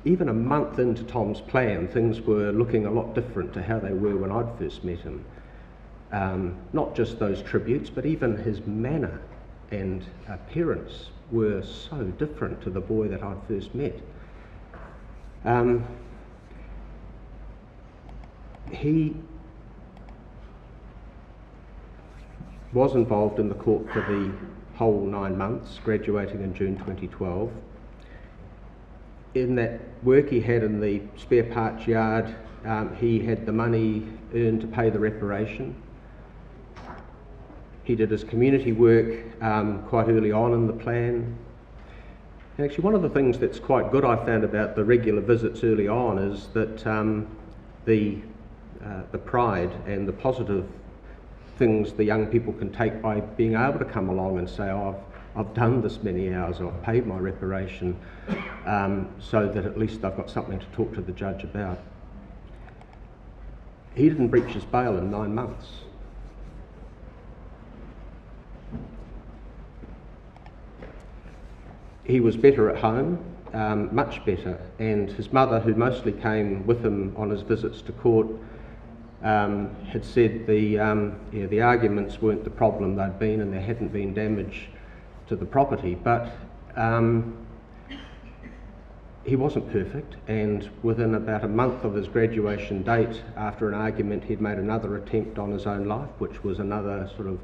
Even a month into Tom's plan, things were looking a lot different to how they were when I'd first met him. Not just those tributes, but even his manner and appearance were so different to the boy that I'd first met. He was involved in the court for the whole 9 months, graduating in June 2012. In that work he had in the spare parts yard, he had the money earned to pay the reparation. He did his community work quite early on in the plan. And actually one of the things that's quite good I found about the regular visits early on is that the pride and the positive things the young people can take by being able to come along and say, oh, I've done this many hours, I've paid my reparation, so that at least I've got something to talk to the judge about. He didn't breach his bail in 9 months. He was better at home, much better, and his mother, who mostly came with him on his visits to court, had said the arguments weren't the problem they'd been, and there hadn't been damage to the property, but he wasn't perfect, and within about a month of his graduation date, after an argument, he'd made another attempt on his own life, which was another sort of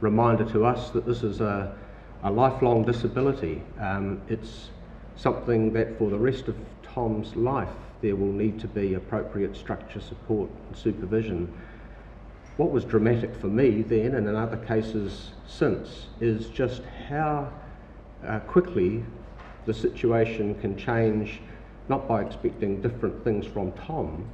reminder to us that this is a a lifelong disability. It's something that for the rest of Tom's life there will need to be appropriate structure, support and supervision. What was dramatic for me then, and in other cases since, is just how quickly the situation can change, not by expecting different things from Tom,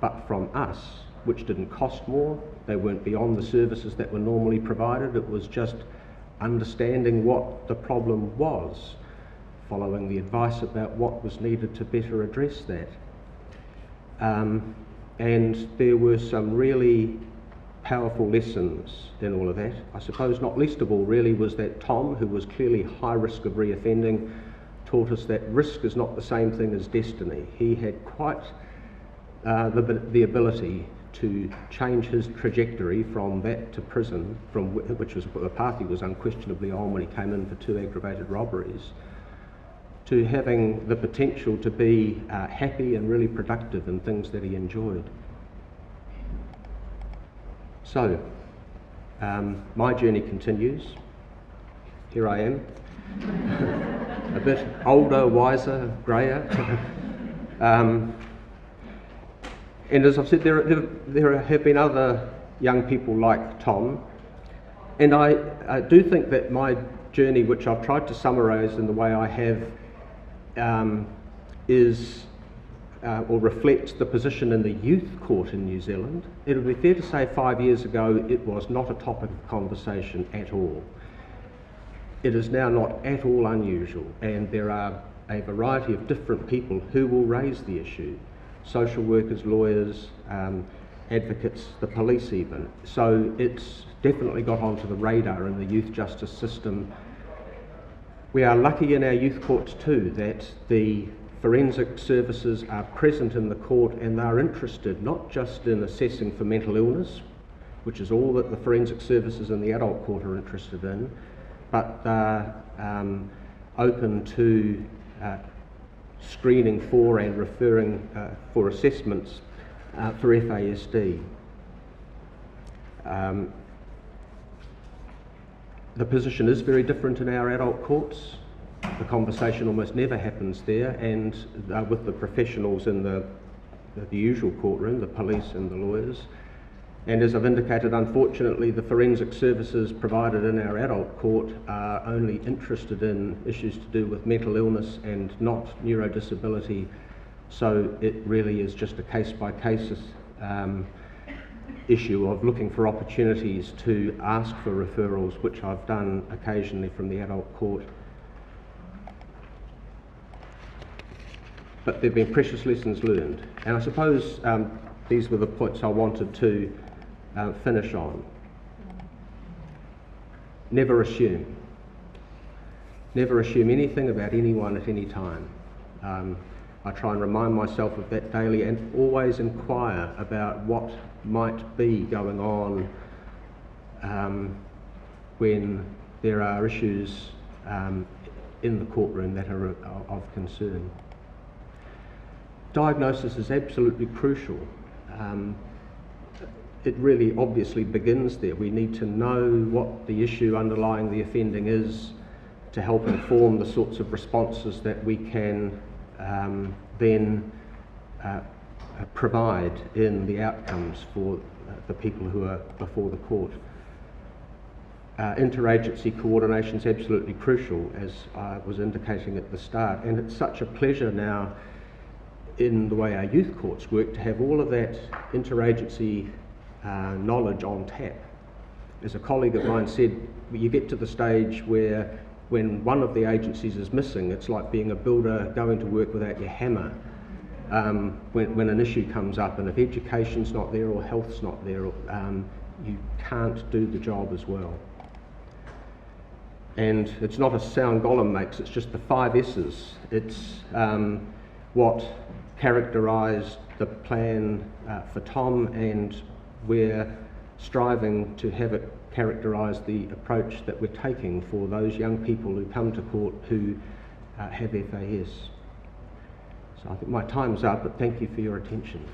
but from us, which didn't cost more. They weren't beyond the services that were normally provided. It was just understanding what the problem was, following the advice about what was needed to better address that. And there were some really powerful lessons in all of that. I suppose not least of all really was that Tom, who was clearly high risk of reoffending, taught us that risk is not the same thing as destiny. He had quite the ability to change his trajectory from that to prison, which was the path he was unquestionably on when he came in for 2 aggravated robberies, to having the potential to be happy and really productive in things that he enjoyed. So, my journey continues. Here I am, a bit older, wiser, greyer. And as I've said, there have been other young people like Tom, and I do think that my journey, which I've tried to summarise in the way I have, or reflects the position in the youth court in New Zealand. It would be fair to say 5 years ago it was not a topic of conversation at all. It is now not at all unusual, and there are a variety of different people who will raise the issue. Social workers, lawyers, advocates, the police even. So it's definitely got onto the radar in the youth justice system. We are lucky in our youth courts too that the forensic services are present in the court and they are interested not just in assessing for mental illness, which is all that the forensic services in the adult court are interested in, but they're open to screening for and referring for assessments for FASD. The position is very different in our adult courts. The conversation almost never happens there, and with the professionals in the usual courtroom, the police and the lawyers. And as I've indicated, unfortunately, the forensic services provided in our adult court are only interested in issues to do with mental illness and not neurodisability. So it really is just a case-by-case issue of looking for opportunities to ask for referrals, which I've done occasionally from the adult court. But there have been precious lessons learned. And I suppose these were the points I wanted to finish on. Never assume. Never assume anything about anyone at any time. I try and remind myself of that daily and always inquire about what might be going on when there are issues in the courtroom that are of concern. Diagnosis is absolutely crucial. It really obviously begins there. We need to know what the issue underlying the offending is to help inform the sorts of responses that we can then provide in the outcomes for the people who are before the court. Interagency coordination is absolutely crucial, as I was indicating at the start, and it's such a pleasure now in the way our youth courts work to have all of that interagency knowledge on tap. As a colleague of mine said, you get to the stage where when one of the agencies is missing, it's like being a builder going to work without your hammer. When an issue comes up, and if education's not there or health's not there, you can't do the job as well. And it's not a sound Gollum makes, it's just the 5 S's. It's what characterised the plan for Tom, and we're striving to have it characterise the approach that we're taking for those young people who come to court who have FAS. So I think my time's up, but thank you for your attention.